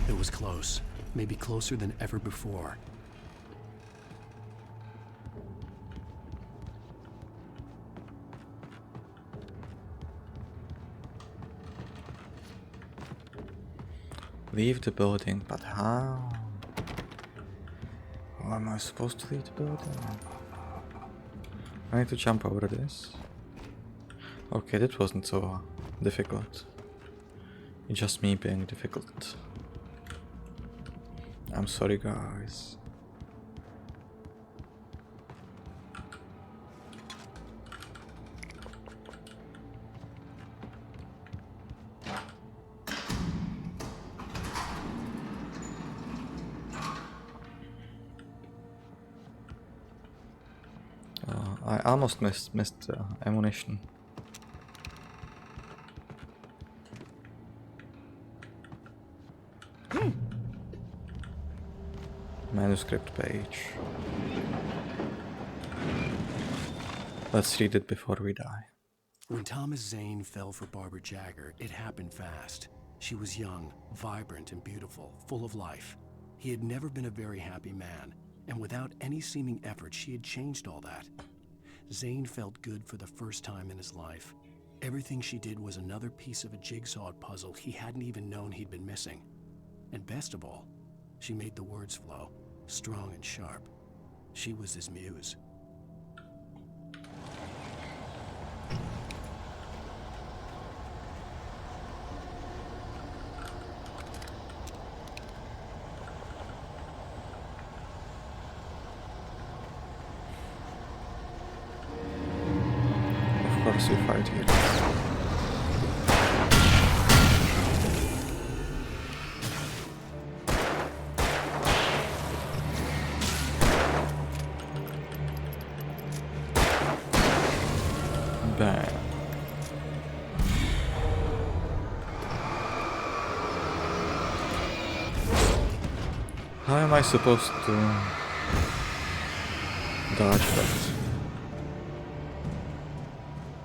It was close. Maybe closer than ever before. Leave the building, but how? How am I supposed to leave the building? I need to jump over this. Okay, that wasn't so difficult. It's just me being difficult. I'm sorry, guys. I almost missed ammunition. Manuscript page. Let's read it before we die. When Thomas Zane fell for Barbara Jagger, it happened fast. She was young, vibrant, and beautiful, full of life. He had never been a very happy man, and without any seeming effort, she had changed all that. Zane felt good for the first time in his life. Everything she did was another piece of a jigsaw puzzle he hadn't even known he'd been missing. And best of all, she made the words flow, strong and sharp. She was his muse. Of course we fight here. Bang. How am I supposed to dodge that?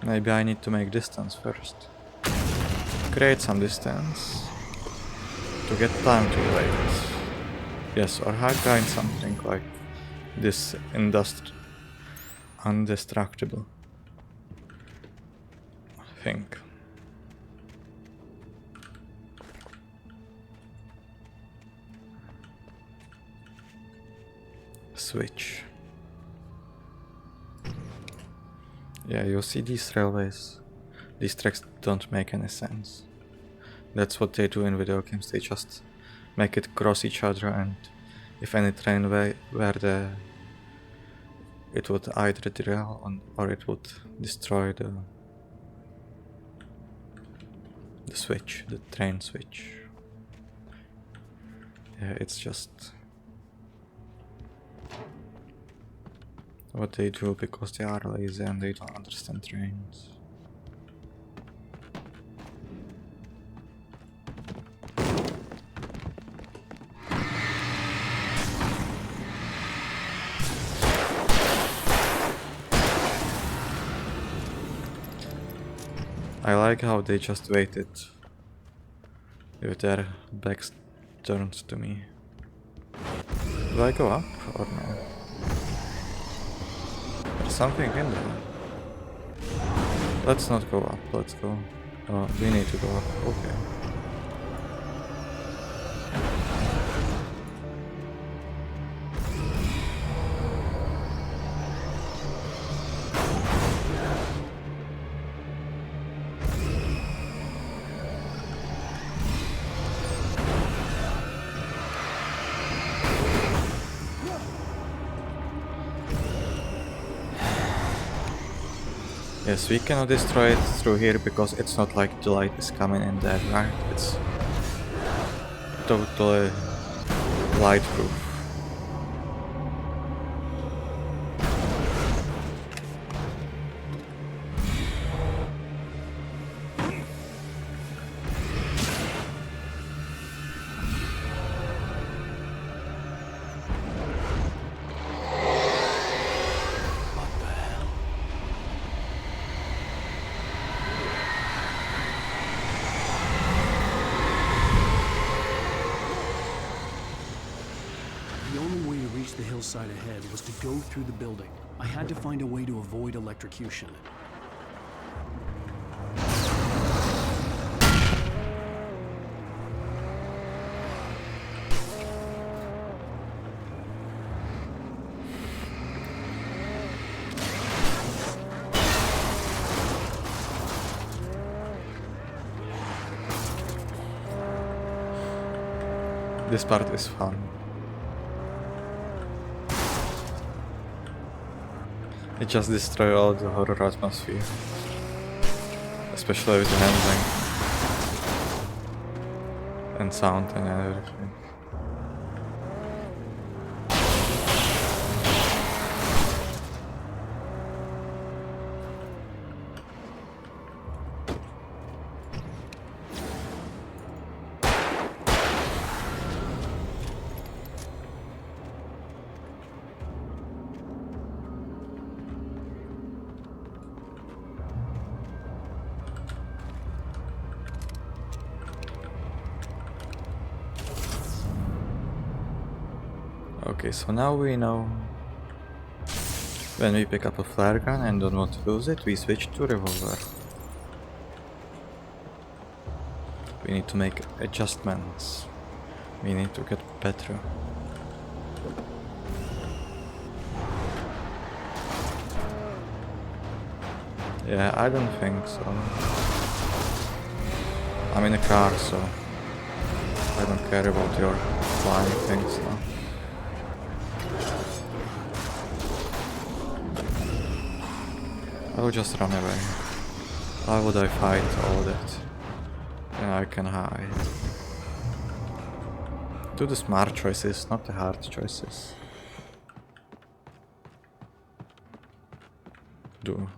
Maybe I need to make distance first. Create some distance to get time to wait. Yes, or hide behind something like this indestructible thing. Switch. Yeah, you see these railways. These tracks don't make any sense. That's what they do in video games. They just make it cross each other, and if any train were there, it would either derail or it would destroy the switch, the train switch. Yeah, it's just what they do because they are lazy and they don't understand trains. I like how they just waited with their backs turned to me. Do I go up or no? There's something in there. Let's not go up, let's go. Oh, we need to go up, okay. Yes, we cannot destroy it through here because it's not like the light is coming in there, right? It's totally light proof. The hillside ahead was to go through the building. I had to find a way to avoid electrocution. This part is fun. It just destroys all the horror atmosphere. Especially with the handling. And sound and everything. Okay, so now we know when we pick up a flare gun and don't want to lose it, we switch to revolver. We need to make adjustments. We need to get better. Yeah, I don't think so. I'm in a car, so I don't care about your flying things now. I will just run away. Why would I fight all that? Yeah, I can hide. Do the smart choices, not the hard choices.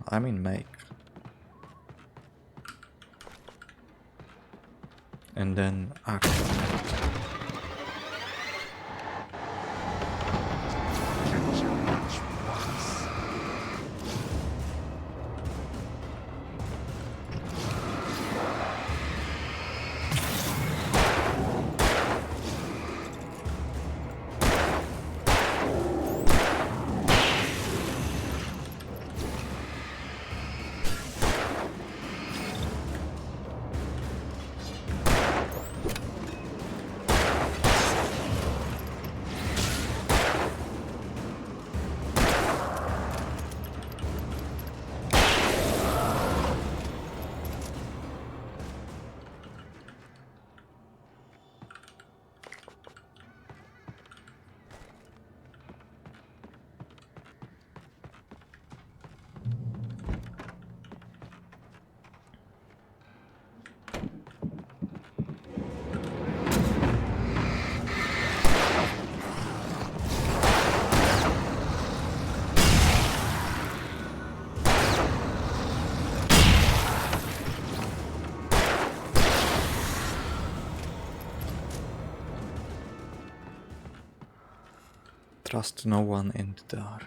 I mean make. And then act on it. Trust no one in the dark.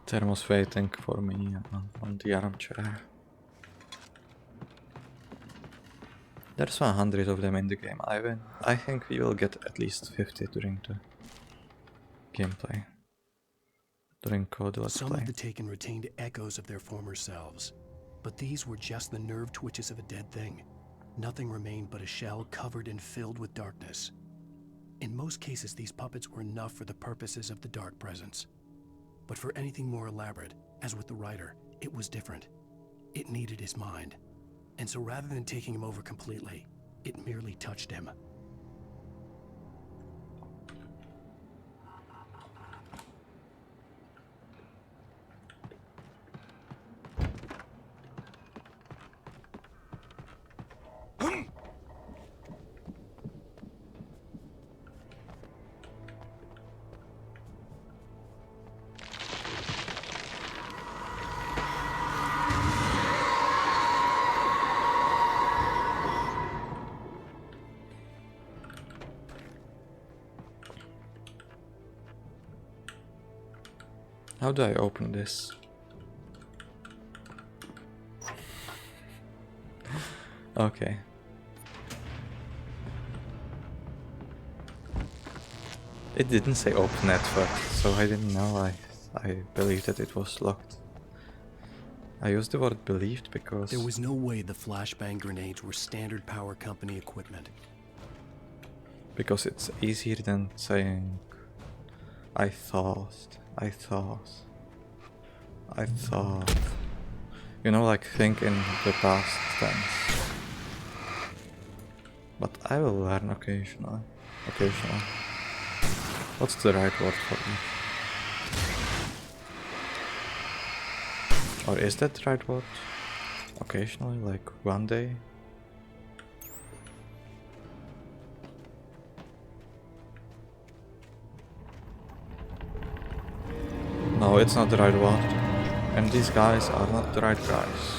Thermos waiting for me on the armchair. There's 100 of them in the game. I think we will get at least 50 during the gameplay. During Code Let's Some Play. of the Taken retained echoes of their former selves, but these were just the nerve twitches of a dead thing. Nothing remained but a shell covered and filled with darkness. In most cases, these puppets were enough for the purposes of the Dark Presence. But for anything more elaborate, as with the writer, it was different. It needed his mind. And so rather than taking him over completely, it merely touched him. How do I open this? Okay. It didn't say open at first, so I didn't know. I believed that it was locked. I used the word believed because... There was no way the flashbang grenades were standard power company equipment. Because it's easier than saying I thought. You know, like think in the past tense. But I will learn occasionally. What's the right word for it? Or is that the right word? Occasionally, like one day? No, it's not the right word. And these guys are not the right guys.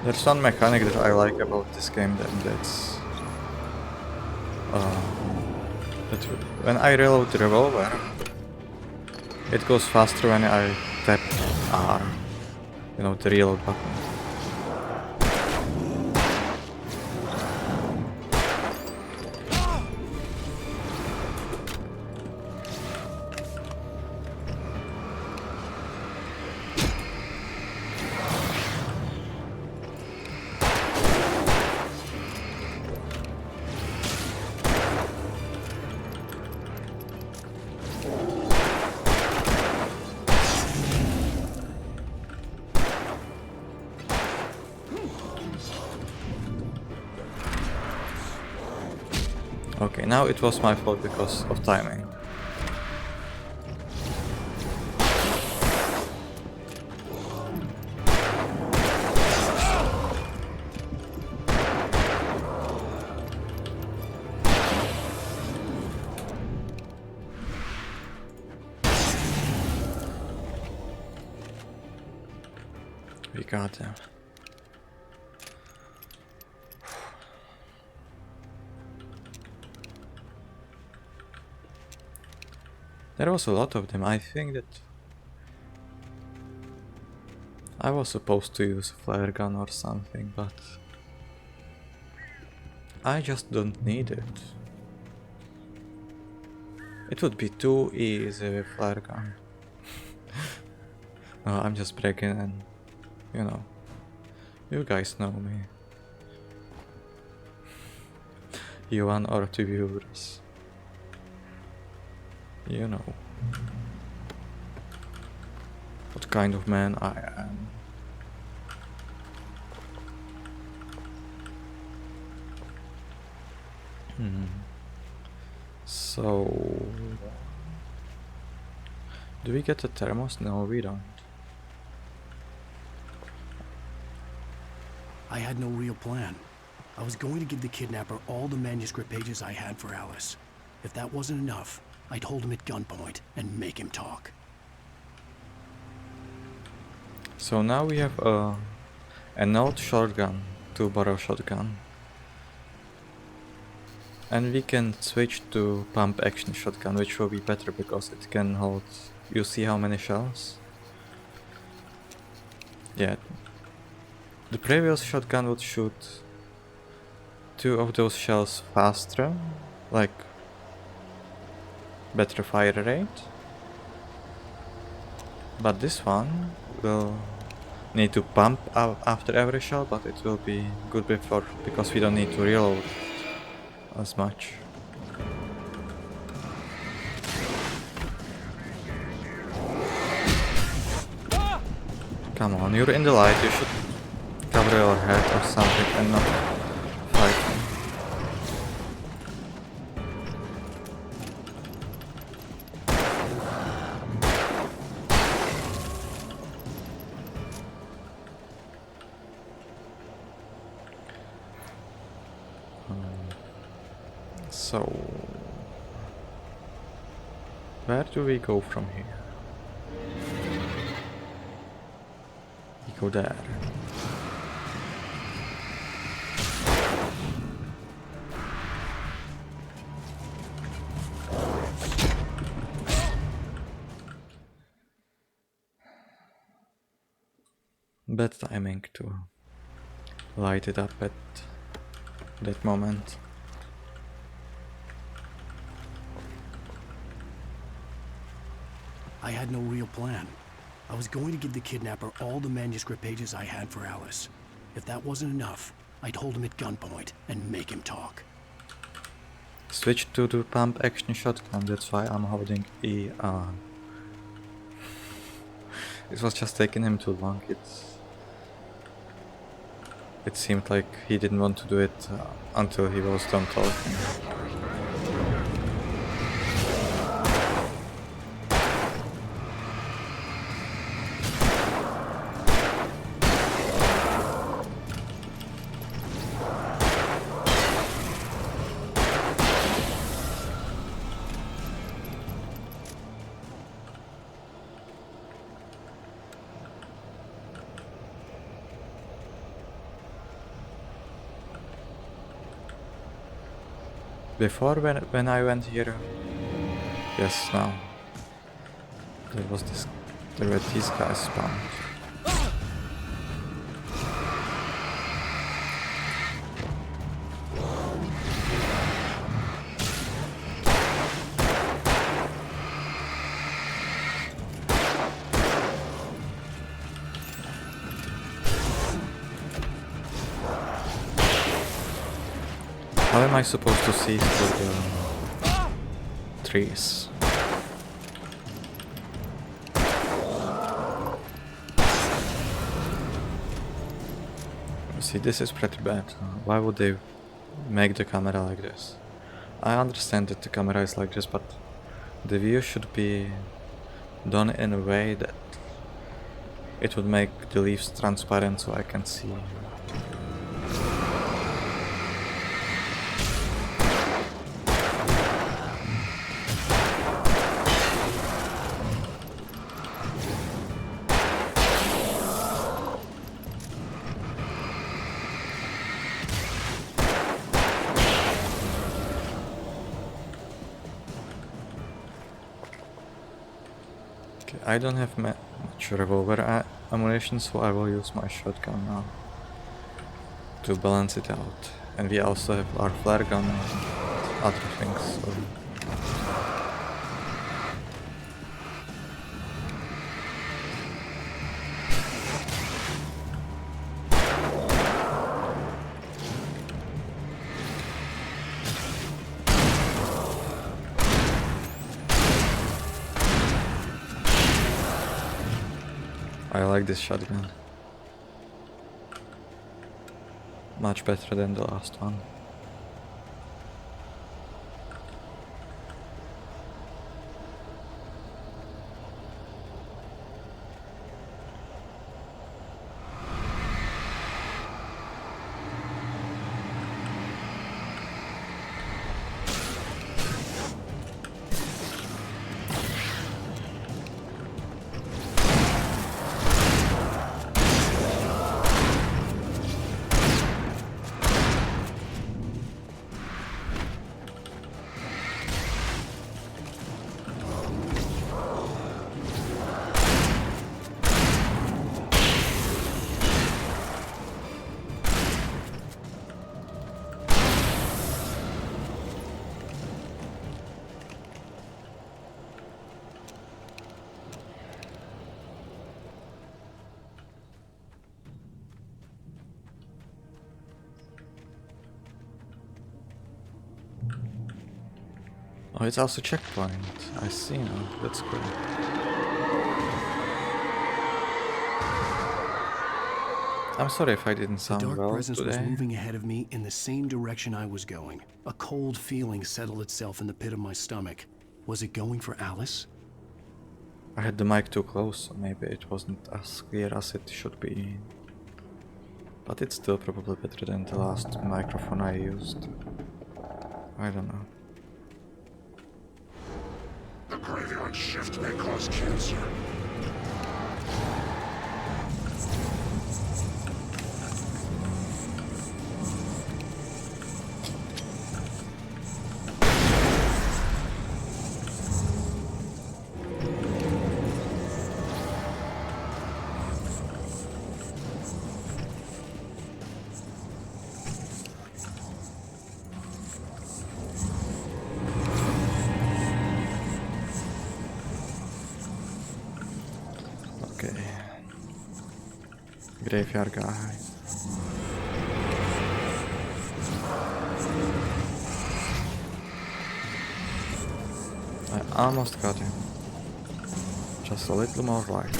There's one mechanic that I like about this game, and that's that when I reload the revolver, it goes faster when I tap R, you know, the reload button. Okay, now it was my fault because of timing. We got them. There was a lot of them. I think that I was supposed to use a flare gun or something, but I just don't need it. It would be too easy with flare gun. No, I'm just breaking in, you know. You guys know me. You 1 or 2 viewers. You know what kind of man I am. So, do we get a thermos? No, we don't. I had no real plan. I was going to give the kidnapper all the manuscript pages I had for Alice. If that wasn't enough, I'd hold him at gunpoint and make him talk. So now we have an old shotgun, 2-barrel shotgun. And we can switch to pump action shotgun, which will be better because it can hold you see how many shells? Yeah. The previous shotgun would shoot 2 of those shells faster, like better fire rate. But this one will need to pump after every shell, but it will be good before, because we don't need to reload as much. Come on, you're in the light, you should cover your head or something and not fight him. So, where do we go from here? We go there. Bad timing to light it up at that moment. I had no real plan. I was going to give the kidnapper all the manuscript pages I had for Alice. If that wasn't enough, I'd hold him at gunpoint and make him talk. Switch to the pump action shotgun, that's why I'm holding E on. It was just taking him too long. It seemed like he didn't want to do it until he was done talking. Before, when I went here, yes, now there were these guys spawned. How am I supposed to see through the trees? See, this is pretty bad. Why would they make the camera like this? I understand that the camera is like this, but the view should be done in a way that it would make the leaves transparent so I can see. I don't have much revolver ammunition, so I will use my shotgun now to balance it out. And we also have our flare gun and other things. So. I like this shotgun. Much better than the last one. Oh, it's also checkpoint. I see now. That's cool. I'm sorry if I didn't The sound dark well presence was today. moving ahead of me in the same direction I was going. A cold feeling settled itself in the pit of my stomach. Was it going for Alice? I had the mic too close, so maybe it wasn't as clear as it should be. But it's still probably better than the last microphone I used. I don't know. The graveyard shift may cause cancer. Okay. Graveyard guy. I almost got him. Just a little more light.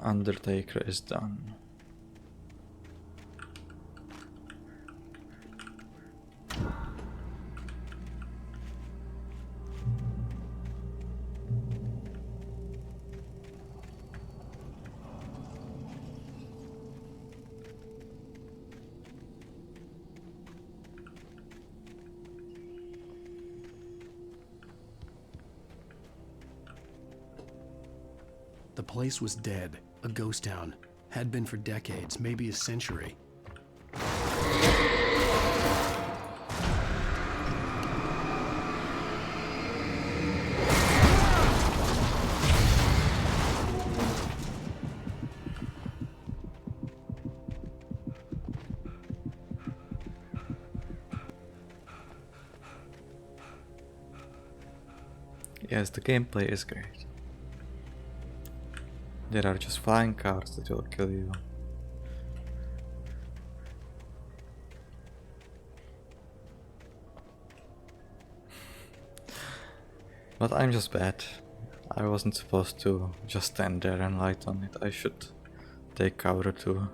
Undertaker is done. The place was dead, a ghost town. Had been for decades, maybe a century. Yes, the gameplay is great. There are just flying cars that will kill you. But I'm just bad. I wasn't supposed to just stand there and light on it. I should take cover too.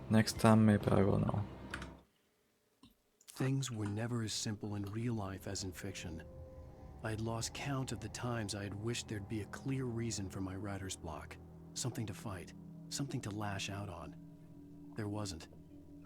Next time maybe I will know. Things were never as simple in real life as in fiction. I had lost count of the times I had wished there'd be a clear reason for my writer's block. Something to fight, something to lash out on. There wasn't.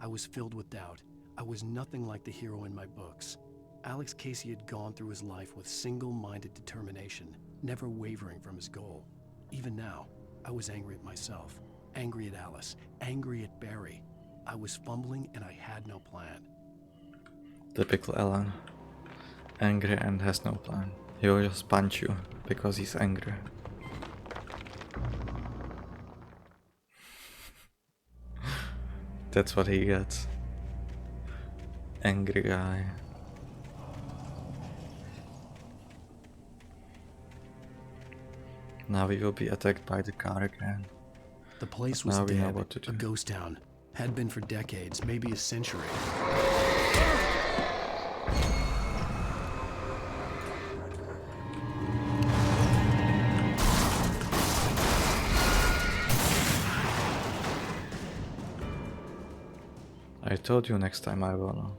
I was filled with doubt. I was nothing like the hero in my books. Alex Casey had gone through his life with single-minded determination, never wavering from his goal. Even now, I was angry at myself, angry at Alice, angry at Barry. I was fumbling and I had no plan. Typical Alan. Angry and has no plan. He will just punch you because he's angry. That's what he gets. Angry guy. Now we will be attacked by the car again. The place But was now we know dead, what to do. a ghost town. Had been for decades, maybe a century. I told you next time I will know.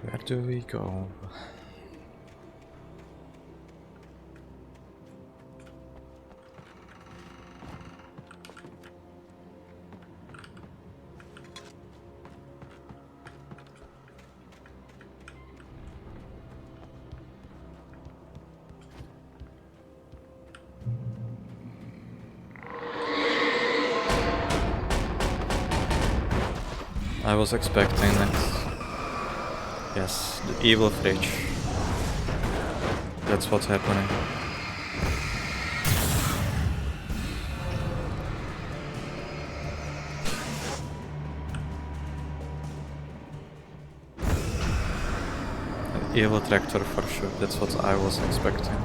Where do we go? I was expecting it. Yes, the evil fridge. That's what's happening. An evil tractor for sure, that's what I was expecting.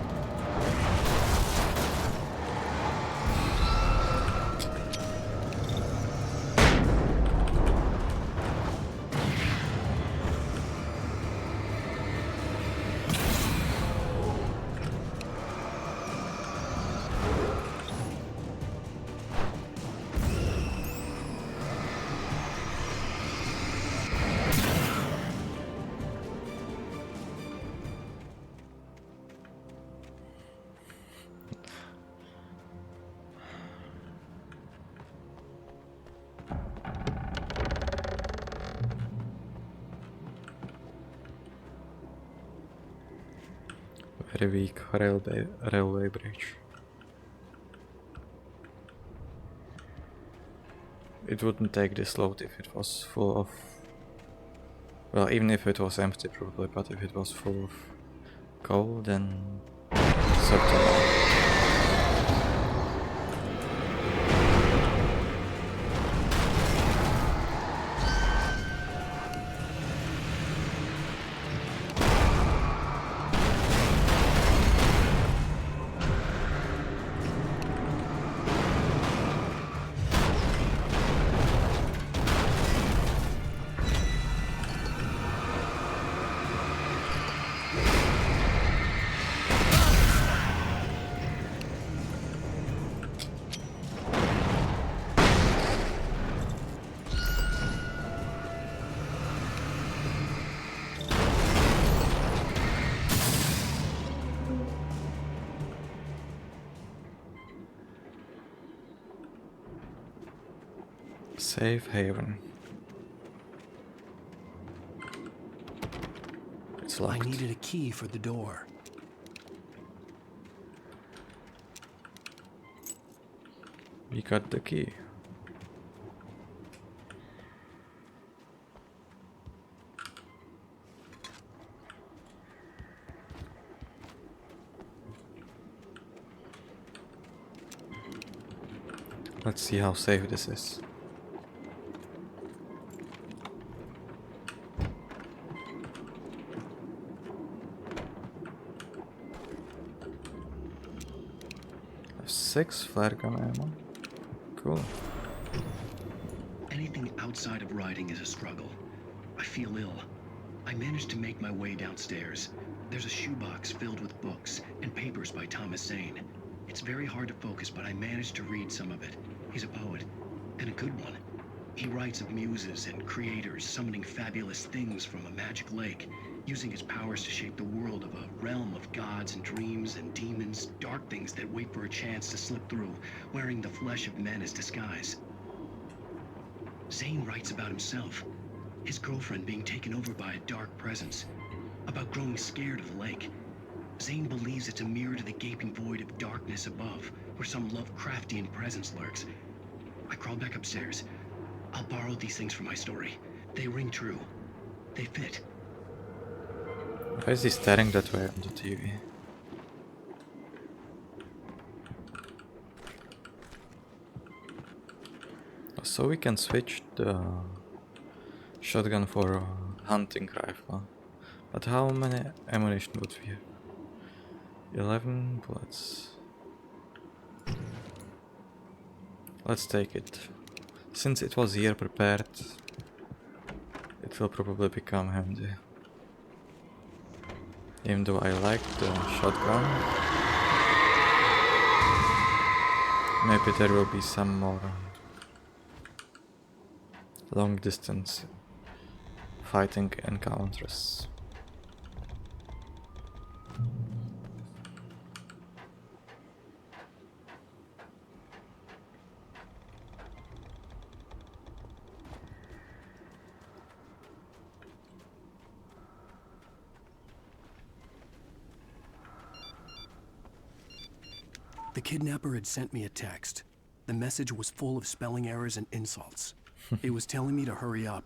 Very weak railway bridge. It wouldn't take this load if it was full of... Well, even if it was empty probably, but if it was full of coal, then... certainly. Safe haven. It's locked. I needed a key for the door. We got the key. Let's see how safe this is. I have 6 flare gun ammo. Cool. Anything outside of riding is a struggle. I feel ill. I managed to make my way downstairs. There's a shoebox filled with books and papers by Thomas Zane. It's very hard to focus, but I managed to read some of it. He's a poet, and a good one. He writes of muses and creators summoning fabulous things from a magic lake, using his powers to shape the world of a realm of gods and dreams and demons, dark things that wait for a chance to slip through, wearing the flesh of men as disguise. Zane writes about himself, his girlfriend being taken over by a dark presence, about growing scared of the lake. Zane believes it's a mirror to the gaping void of darkness above, where some Lovecraftian presence lurks. I crawled back upstairs. I'll borrow these things for my story. They ring true. They fit. Why is he staring that way on the TV? So we can switch the shotgun for a hunting rifle. But how many ammunition would we have? 11 bullets. Let's take it. Since it was here prepared, it will probably become handy. Even though I like the shotgun, maybe there will be some more long distance fighting encounters. The kidnapper had sent me a text. The message was full of spelling errors and insults. It was telling me to hurry up,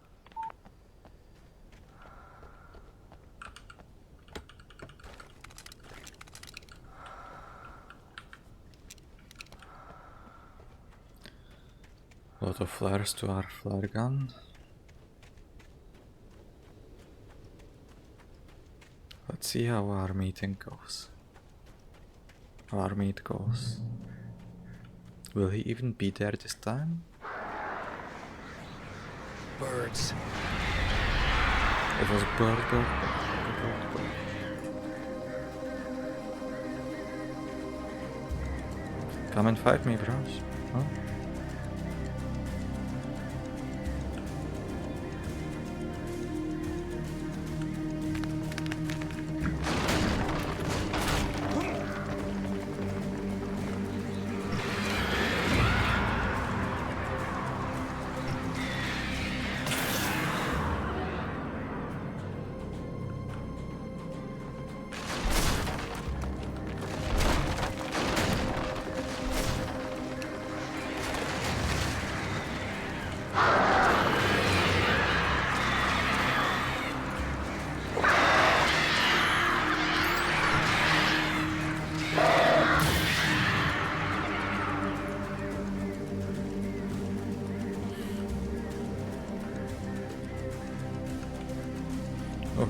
lot of flares to our flare gun. Let's see how our meeting goes. Our meet goes. Will he even be there this time? Birds. It was bird. Come and fight me, bros. Huh?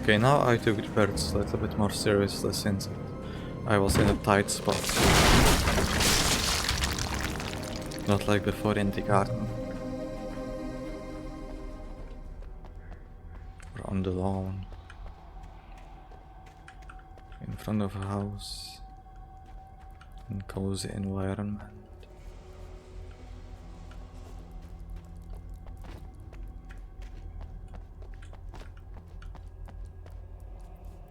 Okay, now I took the birds a little bit more seriously since I was in a tight spot. Not like before in the garden. Or on the lawn. In front of a house. In cozy environment.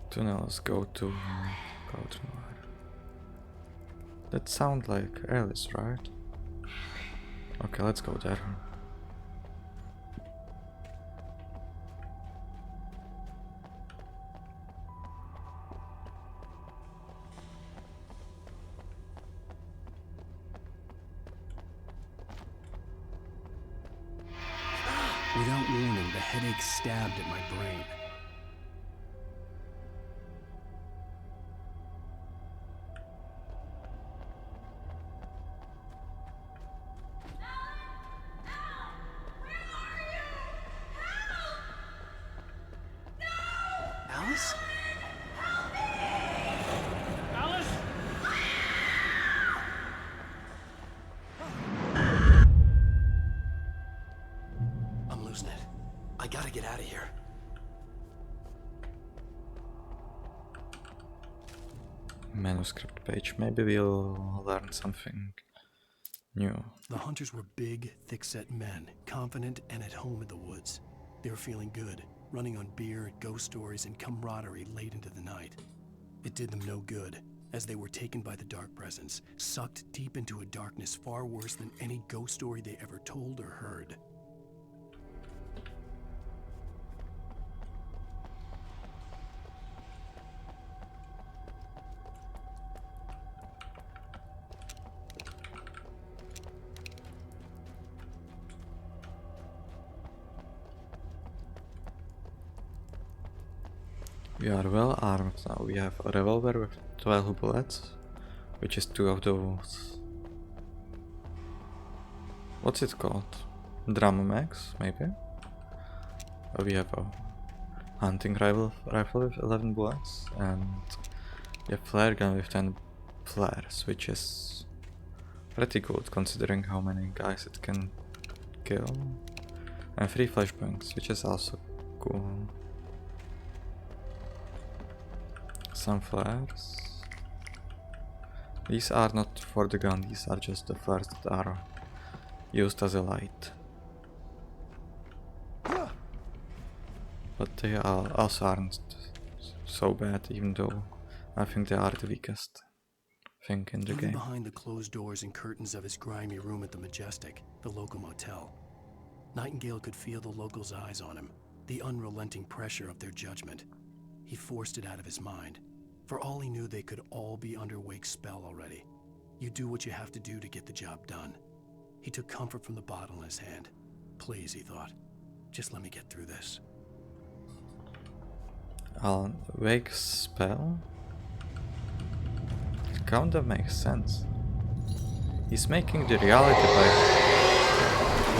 Tunnels go to nowhere. That sounds like Alice, right? Okay, let's go there. Without warning, the headache stabbed at my brain. Alice? Alice? I'm losing it. I gotta get out of here. Manuscript page. Maybe we'll learn something new. The hunters were big, thick-set men, confident and at home in the woods. They were feeling good, running on beer, ghost stories, and camaraderie late into the night. It did them no good, as they were taken by the dark presence, sucked deep into a darkness far worse than any ghost story they ever told or heard. We are well armed now. We have a revolver with 12 bullets, which is 2 of those. What's it called? Drum mags, maybe? We have a hunting rifle with 11 bullets, and a flare gun with 10 flares, which is pretty good considering how many guys it can kill. And 3 flashbangs, which is also cool. Some flares. These are not for the gun, these are just the flares that are used as a light. But they also aren't so bad, even though I think they are the weakest thing in the Even game. behind the closed doors and curtains of his grimy room at the Majestic, the local motel, Nightingale could feel the locals' eyes on him, the unrelenting pressure of their judgment. He forced it out of his mind. For all he knew, they could all be under Wake's spell already. You do what you have to do to get the job done. He took comfort from the bottle in his hand. Please, he thought, just let me get through this. Wake's spell? It kinda makes sense. He's making the reality by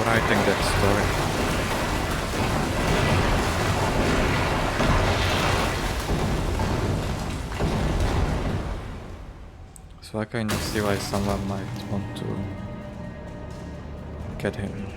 writing that story. So I kind of see why someone might want to get him.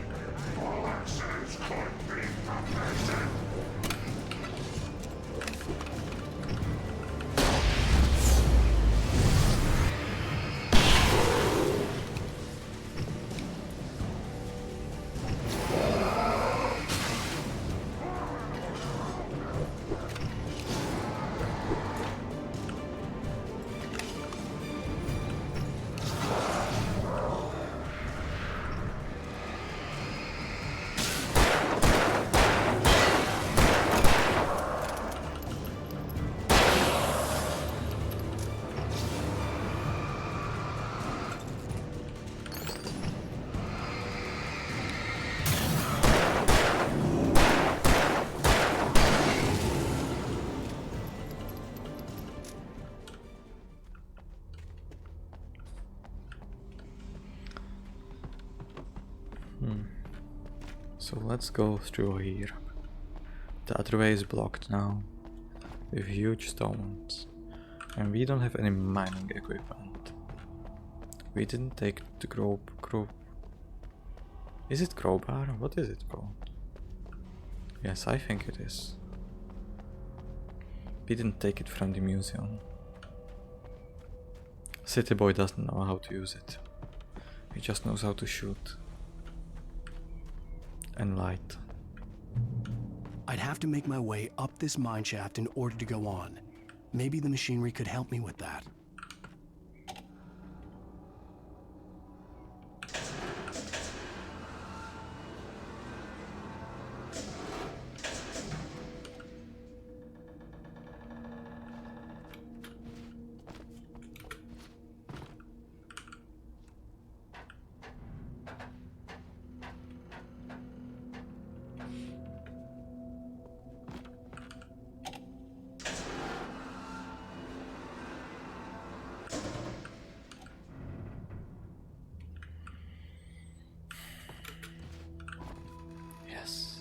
So let's go through here. The other way is blocked now, with huge stones, and we don't have any mining equipment. We didn't take the Is it crowbar? What is it called? Yes, I think it is. We didn't take it from the museum. City boy doesn't know how to use it. He just knows how to shoot. And light. I'd have to make my way up this mine shaft in order to go on. Maybe the machinery could help me with that. Yes.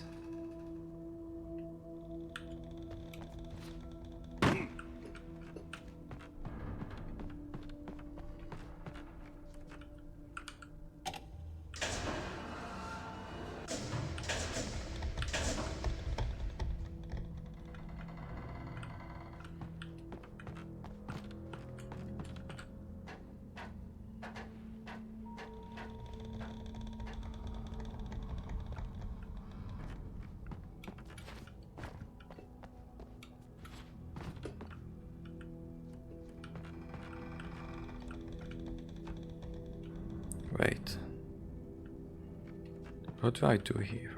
Wait. What do I do here?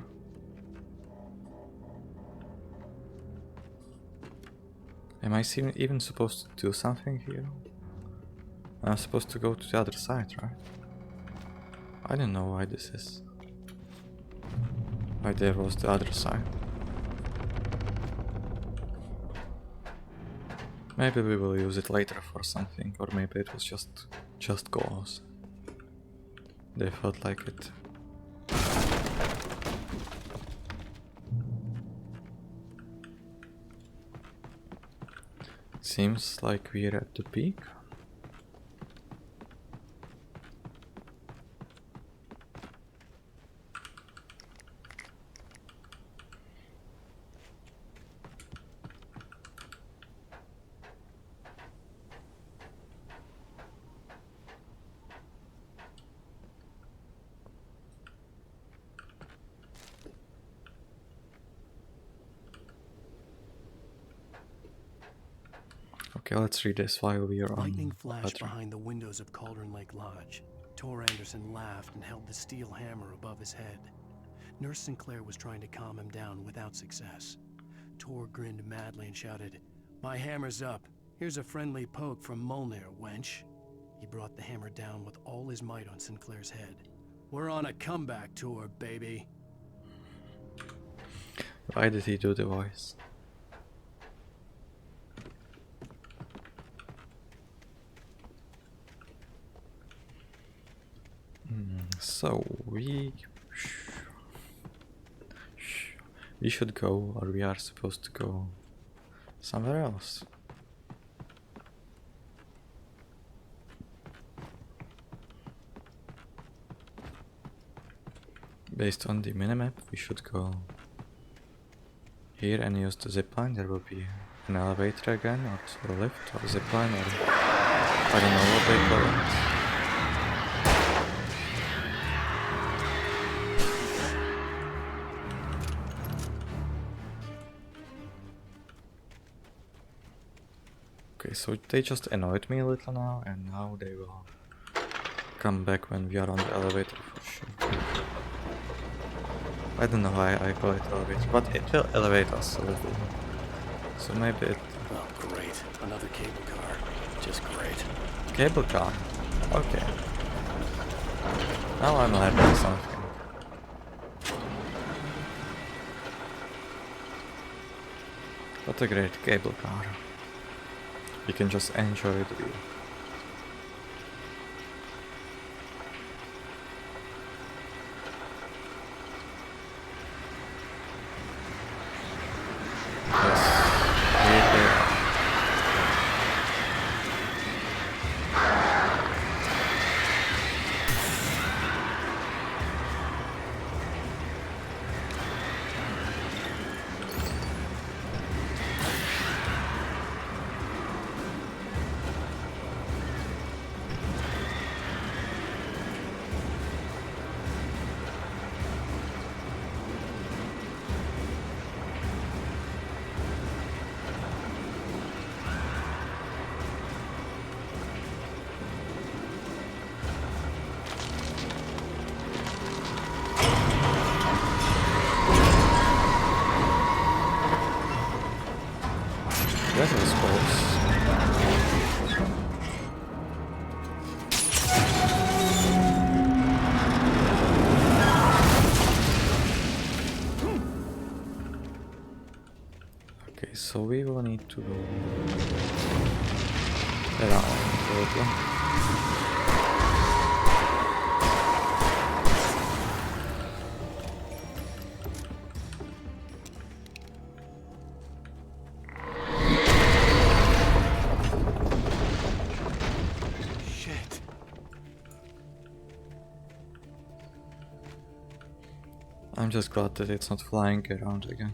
Am I even supposed to do something here? I'm supposed to go to the other side, right? I don't know why this is. Why there was the other side. Maybe we will use it later for something, or maybe it was just cause. They felt like it. Seems like we're at the peak. Okay, let's read this while we are on. Lightning flashed behind the windows of Cauldron Lake Lodge. Tor Anderson laughed and held the steel hammer above his head. Nurse Sinclair was trying to calm him down without success. Tor grinned madly and shouted, "My hammer's up. Here's a friendly poke from Molnir, wench." He brought the hammer down with all his might on Sinclair's head. "We're on a comeback tour, baby." Why did he do the voice? So we We should go, or we are supposed to go somewhere else. Based on the minimap, we should go here and use the zipline. There will be an elevator again, or a lift, or a zipline, or I don't know what they call it. Okay, so they just annoyed me a little now, and now they will come back when we are on the elevator for sure. I don't know why I call it elevator, but it will elevate us a little. So maybe it... Oh, great. Another cable car. Just great. Cable car? Okay. Now I'm learning something. What a great cable car. You can just enjoy the view. That was close. Okay, so we will need to go around the road. I'm just glad that it's not flying around again.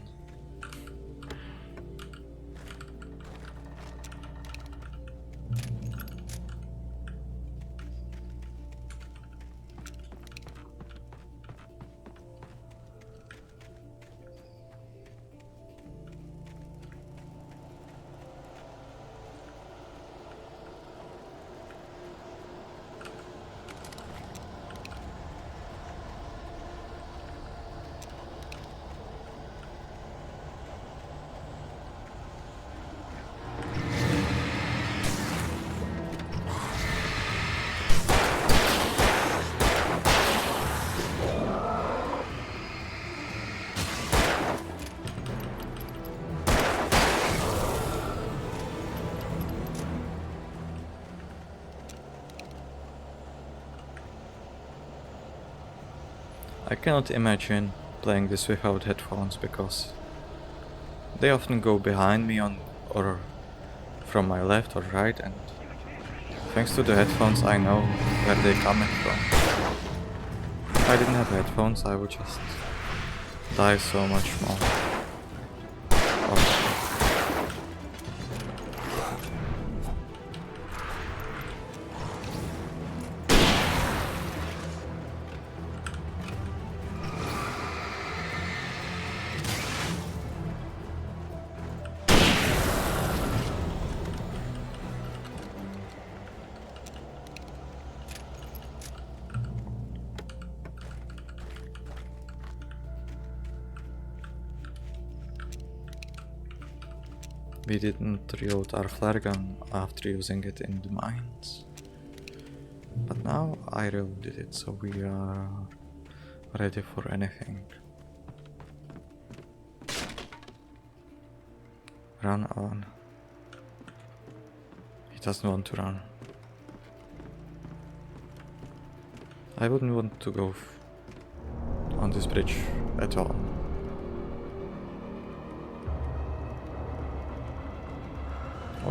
I cannot imagine playing this without headphones because they often go behind me on or from my left or right, and thanks to the headphones I know where they're coming from. If I didn't have headphones I would just die so much more. We didn't reload our flare gun after using it in the mines. But now I reloaded it, so we are ready for anything. Run on. He doesn't want to run. I wouldn't want to go on this bridge at all.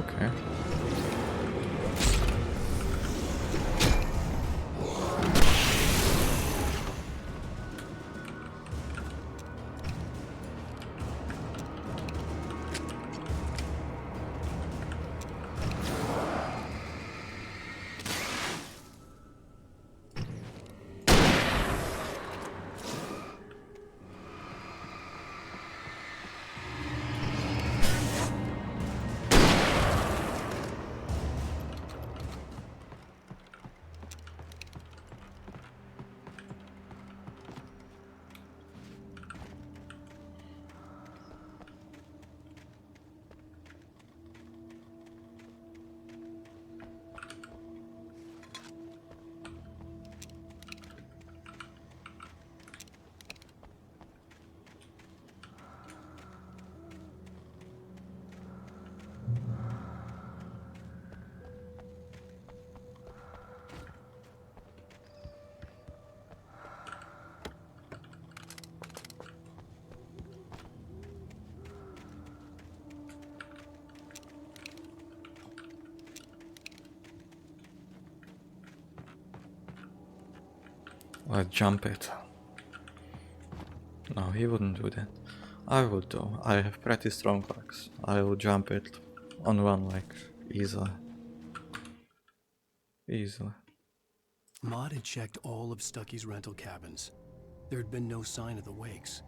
Okay. Let's jump it. No, he wouldn't do that. I would though. I have pretty strong legs. I will jump it on one leg easily. Easily. Maud had checked all of Stucky's rental cabins. There had been no sign of the Wakes.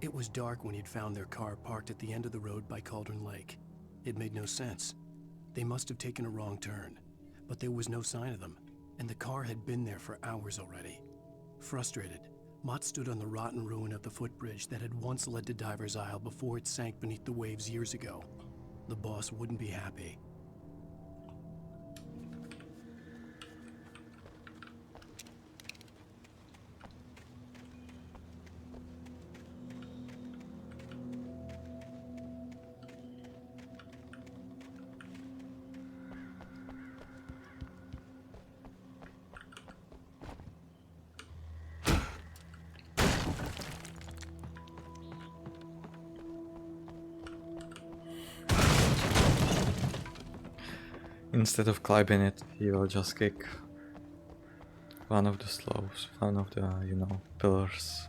It was dark when he'd found their car parked at the end of the road by Cauldron Lake. It made no sense. They must have taken a wrong turn, but there was no sign of them, and the car had been there for hours already. Frustrated, Mott stood on the rotten ruin of the footbridge that had once led to Diver's Isle before it sank beneath the waves years ago. The boss wouldn't be happy. Instead of climbing it, he will just kick one of the slopes, one of the, you know, pillars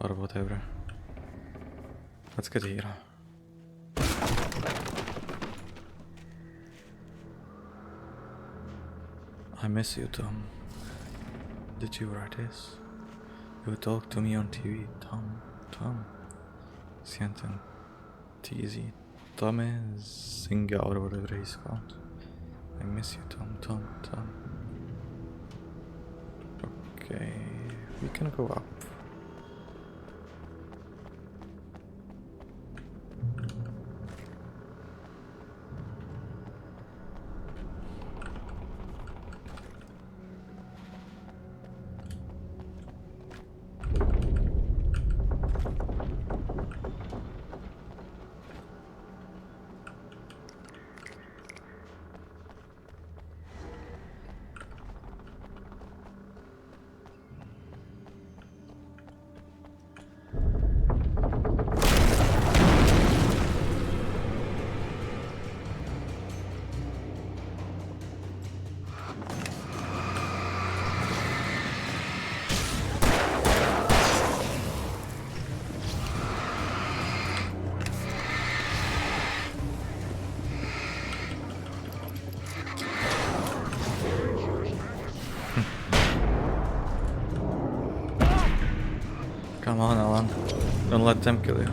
or whatever. Let's get here. I miss you, Tom. Did you write this? You talked to me on TV, Tom. Sienten TZ. Tommy Zinga or whatever he's called. I miss you, Tom. Okay, we can go up. Come on, Alan. Don't let them kill you.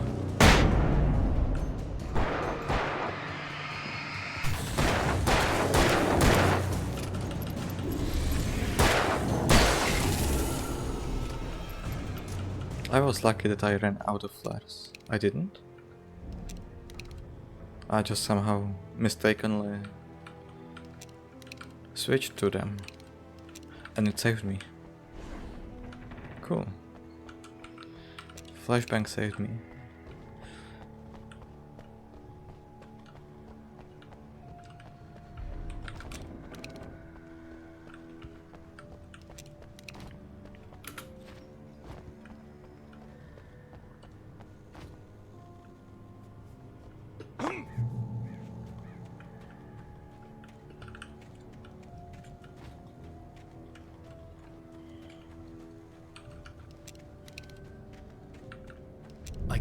I was lucky that I ran out of flares. I didn't. I just somehow mistakenly switched to them. And it saved me. Cool. Flashbang saved me.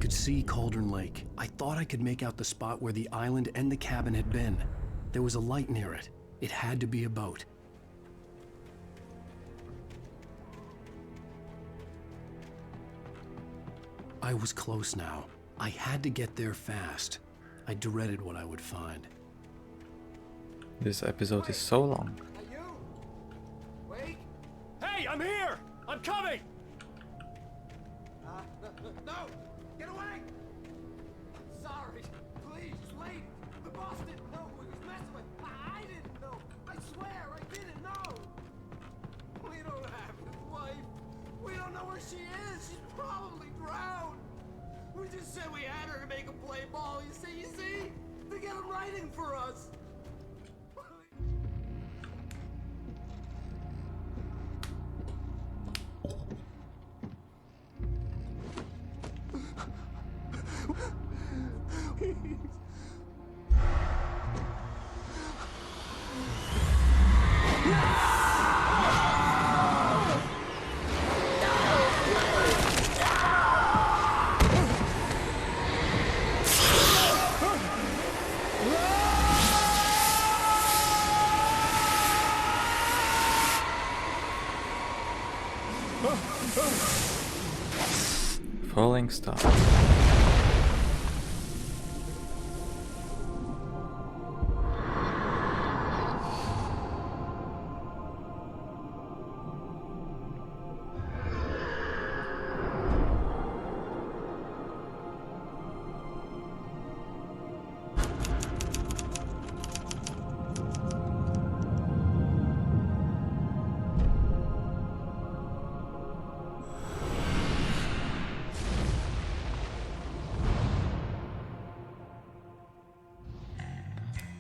could see Cauldron Lake. I thought I could make out the spot where the island and the cabin had been. There was a light near it. It had to be a boat. I was close now. I had to get there fast. I dreaded what I would find. This episode is so long. Hey, I'm here! I'm coming! No! Get away! Sorry. Please, wait. The boss didn't know who he was messing with. I didn't know. I swear, I didn't know. We don't have his wife. We don't know where she is. She's probably drowned. We just said we had her to make him play ball. You see? To get him writing for us. Falling star.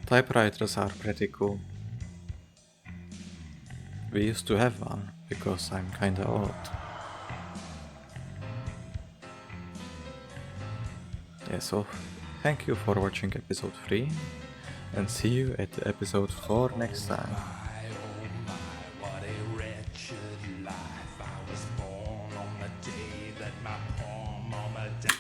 Typewriters are pretty cool. We used to have one, because I'm kinda old. Yeah, so thank you for watching episode 3, and see you at episode 4 next time.